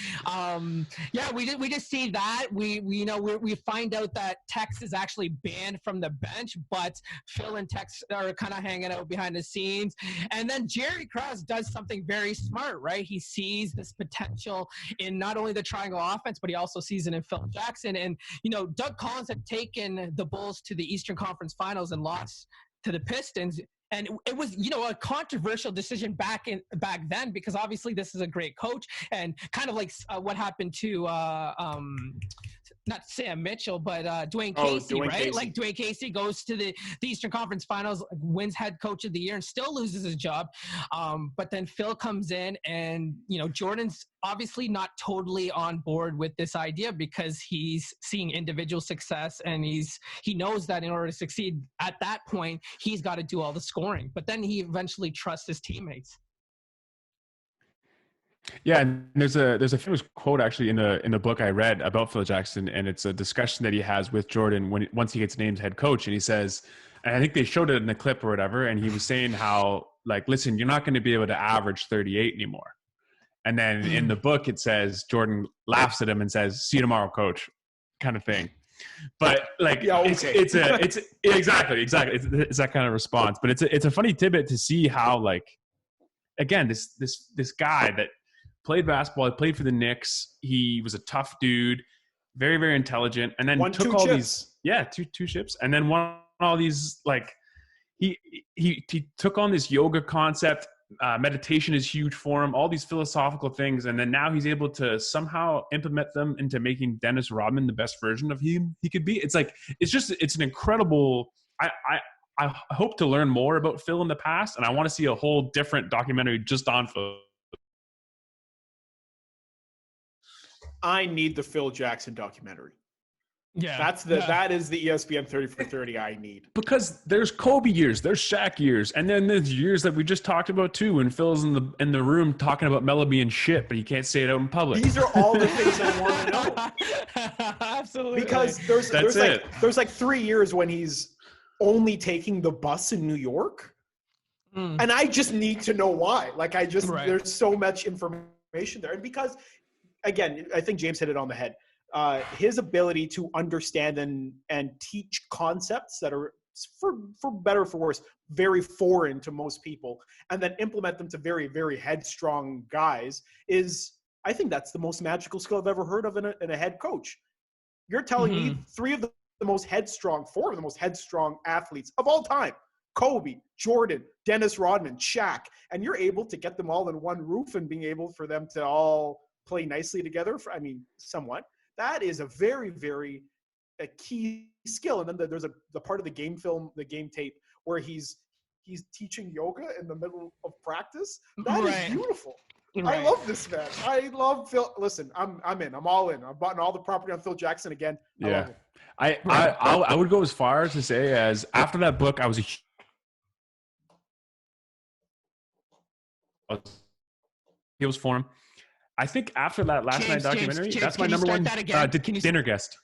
yeah, we just see that. We find out that Tex is actually banned from the bench, but Phil and Tex are kind of hanging out behind the scenes. And then Jerry Krause does something very smart, right? He sees this potential in not only the triangle offense, but he also sees it in Phil Jackson. And, you know, Doug Collins had taken the Bulls to the Eastern Conference Finals and lost to the Pistons. And it was, you know, a controversial decision back then because obviously this is a great coach and kind of like what happened to not Sam Mitchell, but Dwayne Casey, right? Casey. Like Dwayne Casey goes to the Eastern Conference Finals, wins head coach of the year and still loses his job. But then Phil comes in and, you know, Jordan's obviously not totally on board with this idea because he's seeing individual success and he knows that in order to succeed at that point, he's got to do all the scoring. But then he eventually trusts his teammates. Yeah, and there's a famous quote actually in the book I read about Phil Jackson, and it's a discussion that he has with Jordan once he gets named head coach, and he says, and I think they showed it in the clip or whatever, and he was saying how, like, listen, you're not going to be able to average 38 anymore. And then in the book it says Jordan laughs at him and says, "See you tomorrow, coach," kind of thing. But like, yeah, okay. it's exactly it's that kind of response. But it's a funny tidbit to see how, like, again, this guy that played basketball, he played for the Knicks. He was a tough dude, very, very intelligent, and then took all these, two ships, and then won all these, like, he took on this yoga concept meditation is huge for him, all these philosophical things. And then now he's able to somehow implement them into making Dennis Rodman the best version of him he could be. It's an incredible, I hope to learn more about Phil in the past, and I want to see a whole different documentary just on Phil. I need the Phil Jackson documentary. Yeah, that is the ESPN 30 for 30 I need. Because there's Kobe years, there's Shaq years, and then there's years that we just talked about too, when Phil's in the room talking about Melo being shit, but he can't say it out in public. These are all the things I want to know. Absolutely. Because there's like 3 years when he's only taking the bus in New York, and I just need to know why. Like there's so much information there, and because again, I think James hit it on the head. His ability to understand and teach concepts that are, for better or for worse, very foreign to most people, and then implement them to very, very headstrong guys is, I think that's the most magical skill I've ever heard of in a head coach. You're telling me four of the most headstrong athletes of all time, Kobe, Jordan, Dennis Rodman, Shaq, and you're able to get them all in one roof and being able for them to all play nicely together, somewhat. That is a very, very key skill. And then there's the part of the game film, the game tape, where he's teaching yoga in the middle of practice. That is beautiful. Right. I love this man. I love Phil. Listen, I'm in. I'm all in. I'm buying all the property on Phil Jackson again. I would go as far as to say, as after that book, I was he was for him. I think after that last night documentary, that's my number one dinner guest.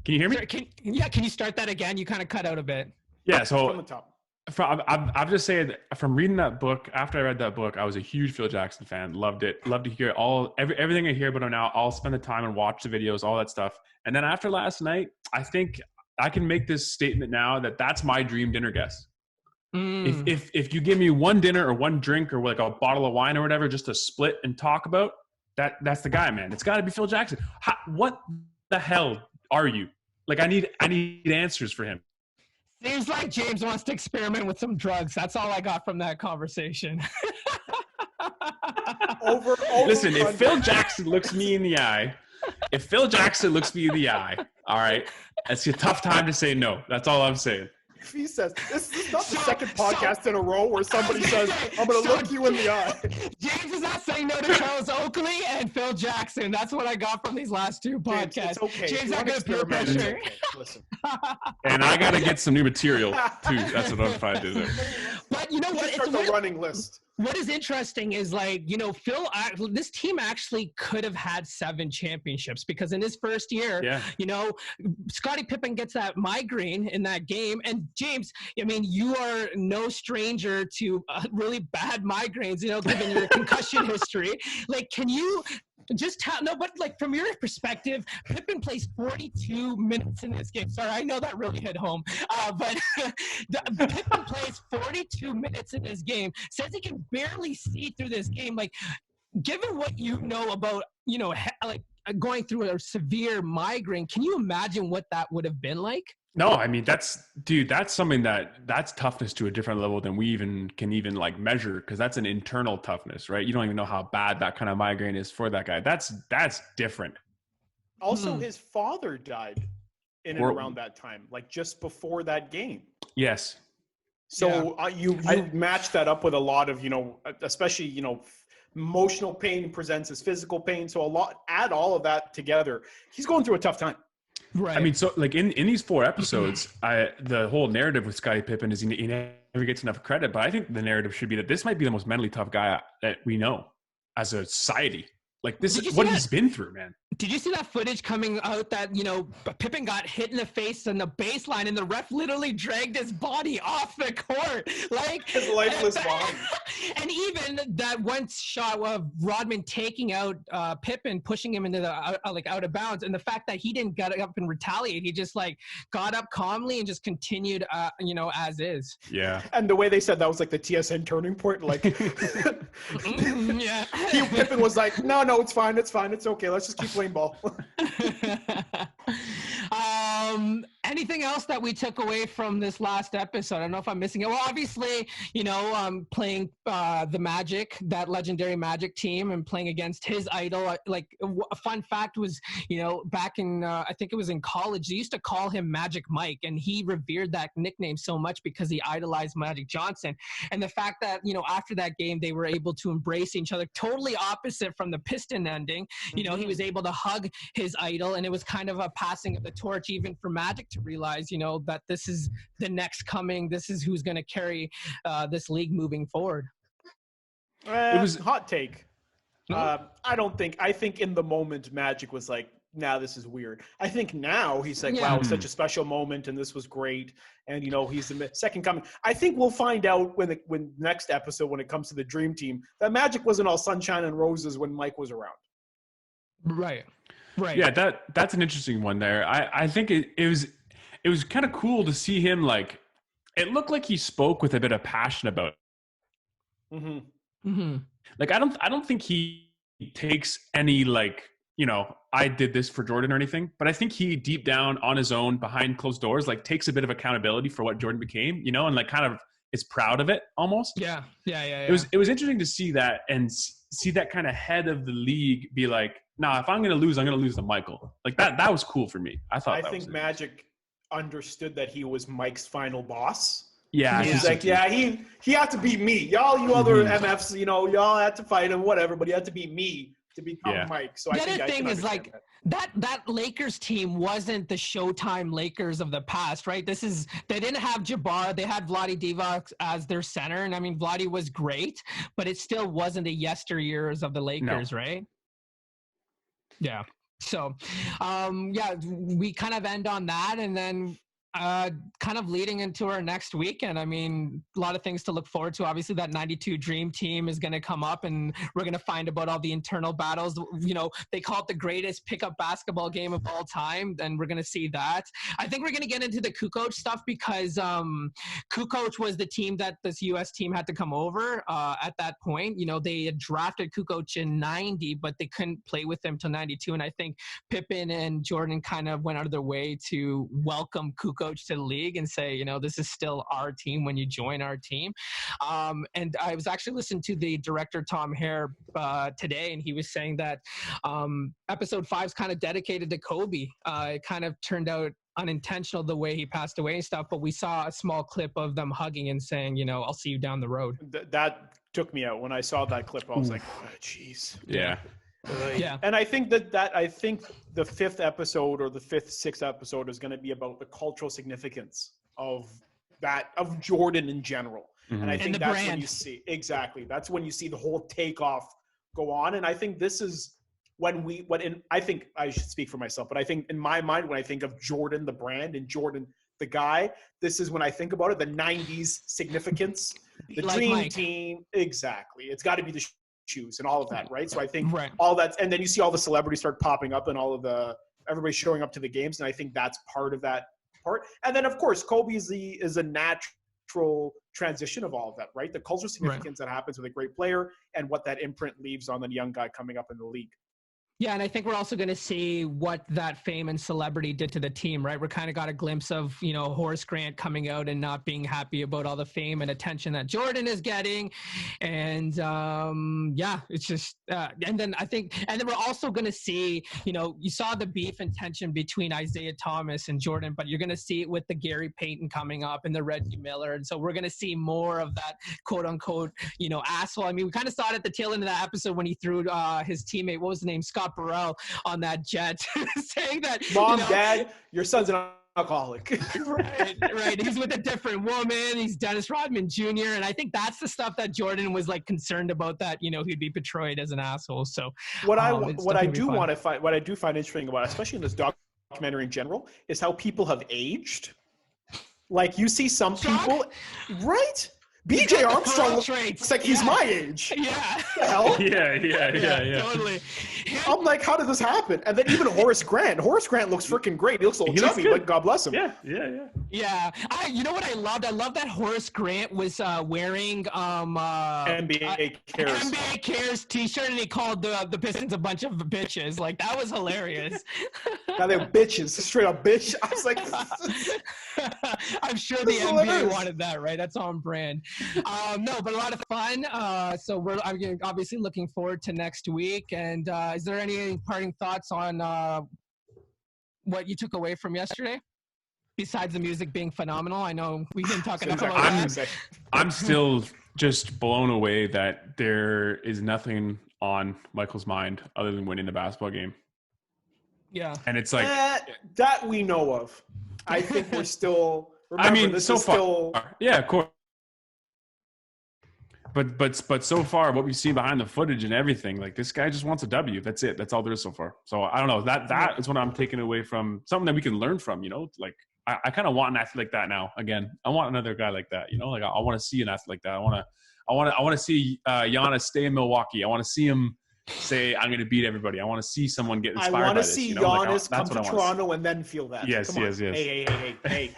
Can you hear me? Can you start that again? You kind of cut out a bit. Yeah, so from the top. I'm just saying, from reading that book, after I read that book, I was a huge Phil Jackson fan. Loved it. Loved to hear everything I hear about him now. I'll spend the time and watch the videos, all that stuff. And then after last night, I think I can make this statement now that that's my dream dinner guest. If you give me one dinner or one drink or like a bottle of wine or whatever, just to split and talk about, that's the guy, man. It's got to be Phil Jackson. What the hell are you? Like, I need answers for him. Seems like James wants to experiment with some drugs. That's all I got from that conversation. Listen, if Phil Jackson looks me in the eye, all right, it's a tough time to say no. That's all I'm saying. If he says, this is not the second podcast in a row where somebody says, I'm going to look you in the eye. James is not saying no to Charles Oakley and Phil Jackson. That's what I got from these last two podcasts. James, it's okay. James, not going to peer pressure. Listen. And I got to get some new material, too. That's what I'm trying to do. But you know what? Start the running list. What is interesting is, like, you know, this team actually could have had 7 championships, because in his first year, you know, Scottie Pippen gets that migraine in that game. And James, I mean, you are no stranger to really bad migraines, you know, given your concussion history. Like, can you just but like, from your perspective, Pippen plays 42 minutes in this game. Sorry, I know that really hit home, but Pippen plays 42 minutes in this game, says he can barely see through this game. Like, given what you know about, you know, like going through a severe migraine, can you imagine what that would have been like? No, I mean, that's something that's toughness to a different level than we can like measure, because that's an internal toughness, right? You don't even know how bad that kind of migraine is for that guy. That's different. Also, his father died in and around that time, like just before that game. Yes. So you match that up with a lot of, you know, especially, you know, emotional pain presents as physical pain. So add all of that together. He's going through a tough time. Right. I mean, so like in these 4 episodes, the whole narrative with Scottie Pippen is he never gets enough credit, but I think the narrative should be that this might be the most mentally tough guy that we know as a society. Like, this is what he's been through, man. Did you see that footage coming out that, you know, Pippen got hit in the face on the baseline and the ref literally dragged his body off the court? Like, his lifeless body. And even that one shot of Rodman taking out Pippen, pushing him into the out of bounds, and the fact that he didn't get up and retaliate, he just like got up calmly and just continued, you know, as is. Yeah. And the way they said that was like the TSN turning point, like, yeah. Pippen was like, no, it's fine, it's okay, let's just keep playing ball. Anything else that we took away from this last episode? I don't know if I'm missing it. Well, obviously, playing the Magic, that legendary Magic team, and playing against his idol. Like a fun fact was, back in I think it was in college, they used to call him Magic Mike, and he revered that nickname so much because he idolized Magic Johnson. And the fact that after that game they were able to embrace each other, totally opposite from the Piston ending. He was able to hug his idol, and it was kind of a passing of the torch even for Magic to realize, that this is the next coming. This is who's going to carry this league moving forward. It was hot take. I think in the moment Magic was like, nah, this is weird. I think now he's like, wow, it's such a special moment, and this was great. And he's the second coming. I think we'll find out when next episode, when it comes to the Dream Team, that Magic wasn't all sunshine and roses when Mike was around. Right. Yeah, that's an interesting one there. I think it was kind of cool to see him, like, it looked like he spoke with a bit of passion about it. Like, I don't think he takes any, like, I did this for Jordan or anything, but I think he deep down on his own behind closed doors, like, takes a bit of accountability for what Jordan became, and like kind of is proud of it almost. Yeah. It was interesting to see that and see that kind of head of the league be like, nah, if I'm going to lose to Michael. Like that was cool for me. I think Magic understood that he was Mike's final boss. Yeah. He's like, he had to beat me. Y'all, you other MFs, y'all had to fight him, whatever, but he had to beat me to become Mike. So the other thing is, like, that Lakers team wasn't the Showtime Lakers of the past, right? They didn't have Jabbar. They had Vlade Divac as their center. And I mean, Vlade was great, but it still wasn't the yesteryears of the Lakers, right? Yeah. So, we kind of end on that, and then kind of leading into our next weekend. I mean, a lot of things to look forward to. Obviously, that 92 Dream Team is going to come up, and we're going to find about all the internal battles. They call it the greatest pickup basketball game of all time, and we're going to see that. I think we're going to get into the Kukoc stuff because Kukoc was the team that this U.S. team had to come over at that point. They had drafted Kukoc in 90, but they couldn't play with him till 92, and I think Pippen and Jordan kind of went out of their way to welcome Kukoc to the league and say, this is still our team when you join our team. And I was actually listening to the director, Tom Hare, today, and he was saying that episode 5 is kind of dedicated to Kobe. It kind of turned out unintentional the way he passed away and stuff, but we saw a small clip of them hugging and saying, I'll see you down the road. That took me out. When I saw that clip, I was like, oh, jeez. Yeah. And I think I think the 5th episode or the 5th, 6th episode is going to be about the cultural significance of Jordan in general. And I think that's when you see that's when you see the whole takeoff go on. And I think this is I think I should speak for myself, but I think in my mind, when I think of Jordan, the brand, and Jordan, the guy, this is when I think about it, the 90s significance, the Dream Team. Exactly. It's got to be the shoes and all of that, right? So I think all that, and then you see all the celebrities start popping up and all of everybody showing up to the games, and I think that's part of that part. And then of course Kobe is a natural transition of all of that, right? The cultural significance that happens with a great player and what that imprint leaves on the young guy coming up in the league. Yeah, and I think we're also going to see what that fame and celebrity did to the team, right? We're kind of got a glimpse of, Horace Grant coming out and not being happy about all the fame and attention that Jordan is getting. And, it's just and then we're also going to see, you saw the beef and tension between Isaiah Thomas and Jordan, but you're going to see it with the Gary Payton coming up and the Reggie Miller. And so we're going to see more of that quote unquote, asshole. I mean, we kind of saw it at the tail end of that episode when he threw his teammate, what was the name? Scott Burrell on that jet, saying that, Mom, Dad, your son's an alcoholic. right. He's with a different woman. He's Dennis Rodman Jr. And I think that's the stuff that Jordan was like concerned about, that, he'd be portrayed as an asshole. So what I do find interesting about, especially in this documentary in general, is how people have aged. Like, you see some people, right? BJ Armstrong looks traits. like he's my age. Yeah. What the hell? Yeah. Totally. I'm like, how did this happen? And then even Horace Grant. Horace Grant looks freaking great. He looks a little chubby, but God bless him. Yeah. Yeah. You know what I loved? I love that Horace Grant was wearing NBA Cares. NBA Cares t-shirt, and he called the Pistons a bunch of bitches. Like, that was hilarious. Now they're bitches, straight up bitch. I was like, I'm sure the This is NBA hilarious. wanted that, right? That's on brand. No, but a lot of fun. So I'm obviously looking forward to next week. And is there any parting thoughts on what you took away from yesterday? Besides the music being phenomenal, I know we didn't talk enough about that. I'm still just blown away that there is nothing on Michael's mind other than winning the basketball game. Yeah. And it's like that we know of. I think we're still. Remember, this so is far, still. yeah, of course. But so far, what we've seen behind the footage and everything, like, this guy just wants a W. That's it. That's all there is so far. So I don't know. That is what I'm taking away from, something that we can learn from. You know, like, I kind of want an athlete like that now. Again, I want another guy like that. You know, like, I want to see an athlete like that. I want to see Giannis stay in Milwaukee. I want to see him say, I'm going to beat everybody. I want to see someone get inspired by this. I want to see you know? Giannis like, come to Toronto and then feel that. Yes, Come on. yes. Hey.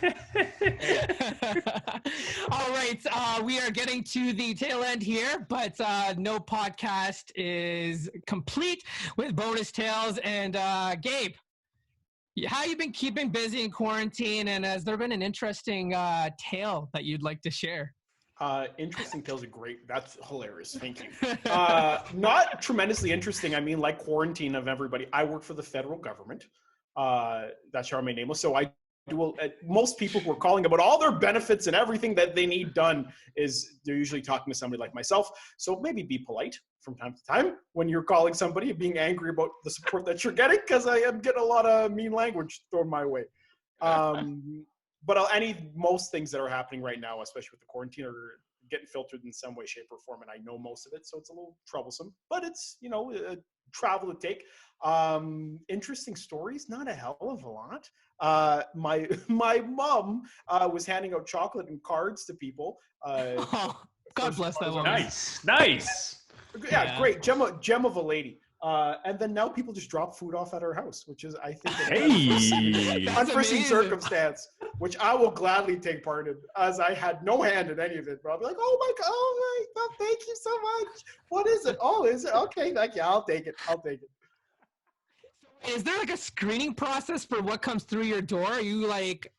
All right, we are getting to the tail end here, but no podcast is complete with bonus tales. And Gabe, how you been keeping busy in quarantine? And has there been an interesting tale that you'd like to share? Interesting tales are great. That's hilarious. Thank you. Not tremendously interesting. I mean, like quarantine of everybody. I work for the federal government. That's how my name was. So I do. Most people who are calling about all their benefits and everything that they need done is they're usually talking to somebody like myself. So maybe be polite from time to time when you're calling somebody, being angry about the support that you're getting, because I am getting a lot of mean language thrown my way. But most things that are happening right now, especially with the quarantine, are getting filtered in some way, shape, or form, and I know most of it, so it's a little troublesome. But it's, travel to take. Interesting stories, not a hell of a lot. My mom was handing out chocolate and cards to people. God bless that woman. Nice. Yeah, great. Gem of a lady. And then now people just drop food off at her house, which is, I think, unforeseen circumstance, which I will gladly take part in, as I had no hand in any of it. But I'll be like, oh my God, thank you so much. What is it? Oh, is it? Okay, thank you. I'll take it. Is there like a screening process for what comes through your door?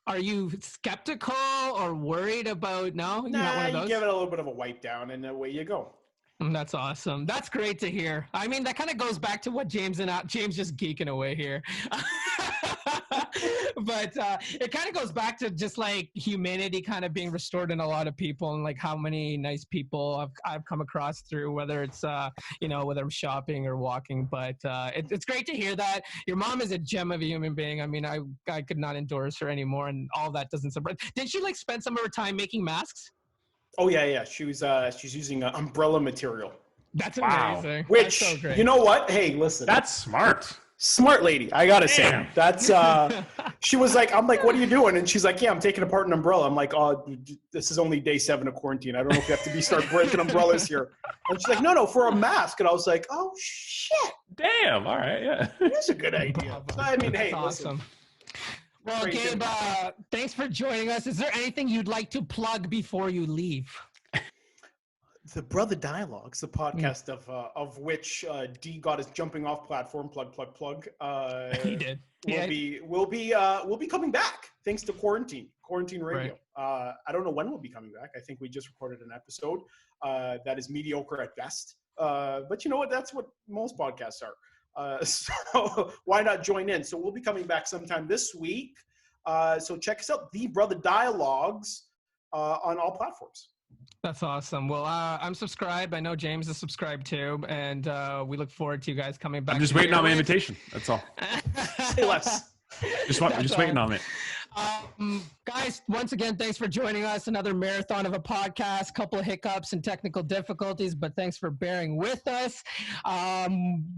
Are you skeptical or worried about? No, you're not one of those? You give it a little bit of a wipe down, and away you go. That's awesome. That's great to hear. I mean, that kind of goes back to what James just geeking away here. But it kind of goes back to just like humanity kind of being restored in a lot of people, and like how many nice people I've come across through, whether it's whether I'm shopping or walking. But it's great to hear that your mom is a gem of a human being. I mean, I could not endorse her anymore, and all that doesn't surprise. Did she like spend some of her time making masks? Oh yeah. She's using umbrella material. That's amazing. Which, that's so great. You know what? Hey, listen. That's smart. Smart lady, I gotta say. That's she was like, I'm like, what are you doing? And she's like, yeah, I'm taking apart an umbrella. I'm like, oh, this is only day 7 of quarantine. I don't know if you have to start breaking umbrellas here. And she's like, no, for a mask. And I was like, oh shit. Damn. All right. Yeah. That's a good idea. I mean, hey, that's listen. awesome. Well, Gabe, thanks for joining us. Is there anything you'd like to plug before you leave? The Brother Dialogues, the podcast of which D got his jumping off platform. Plug. He did. We'll be coming back thanks to quarantine radio. Right. I don't know when we'll be coming back. I think we just recorded an episode that is mediocre at best. But you know what? That's what most podcasts are. So why not join in? So we'll be coming back sometime this week. So check us out, The Brother Dialogues, on all platforms. That's awesome. Well, I'm subscribed. I know James is subscribed too, and we look forward to you guys coming back. I'm just waiting on my invitation. That's all. Say less. Just waiting on it. Guys, guys, once again, thanks for joining us. Another marathon of a podcast, couple of hiccups and technical difficulties, but thanks for bearing with us.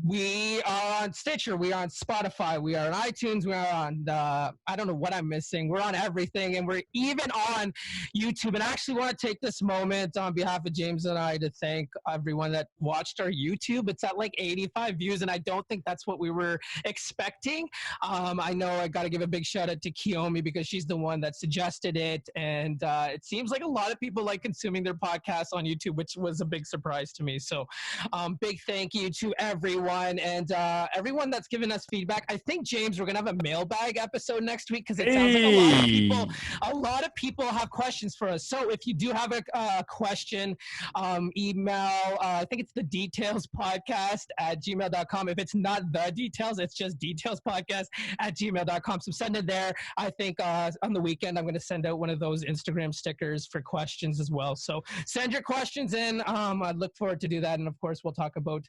We are on Stitcher, we are on Spotify, we are on iTunes, we are on, I don't know what I'm missing. We're on everything, and we're even on YouTube. And I actually want to take this moment on behalf of James and I to thank everyone that watched our YouTube. It's at like 85 views, and I don't think that's what we were expecting. I know I got to give a big shout out to Kiyomi because she's the one that suggested it, and it seems like a lot of people like consuming their podcasts on YouTube, which was a big surprise to me. So big thank you to everyone, and everyone that's given us feedback. I think, James, we're gonna have a mailbag episode next week because it sounds like a lot of people have questions for us. So if you do have a question, email, I think it's the detailspodcast@gmail.com. If it's not the details, it's just detailspodcast@gmail.com. So send it there. I think on the weekend, I'm going to send out one of those Instagram stickers for questions as well. So send your questions in. I look forward to do that. And of course, we'll talk about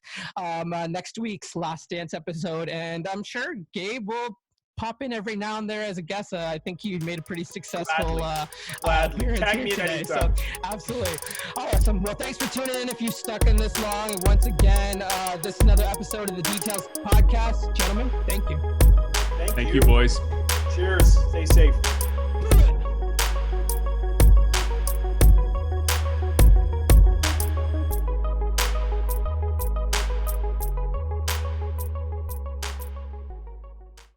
next week's Last Dance episode. And I'm sure Gabe will pop in every now and there as a guest. I think you made a pretty successful appearance here today. So absolutely. Awesome. Well, thanks for tuning in if you stuck in this long. And once again, this is another episode of the Details Podcast. Gentlemen, thank you. Thank you, boys. Cheers. Stay safe.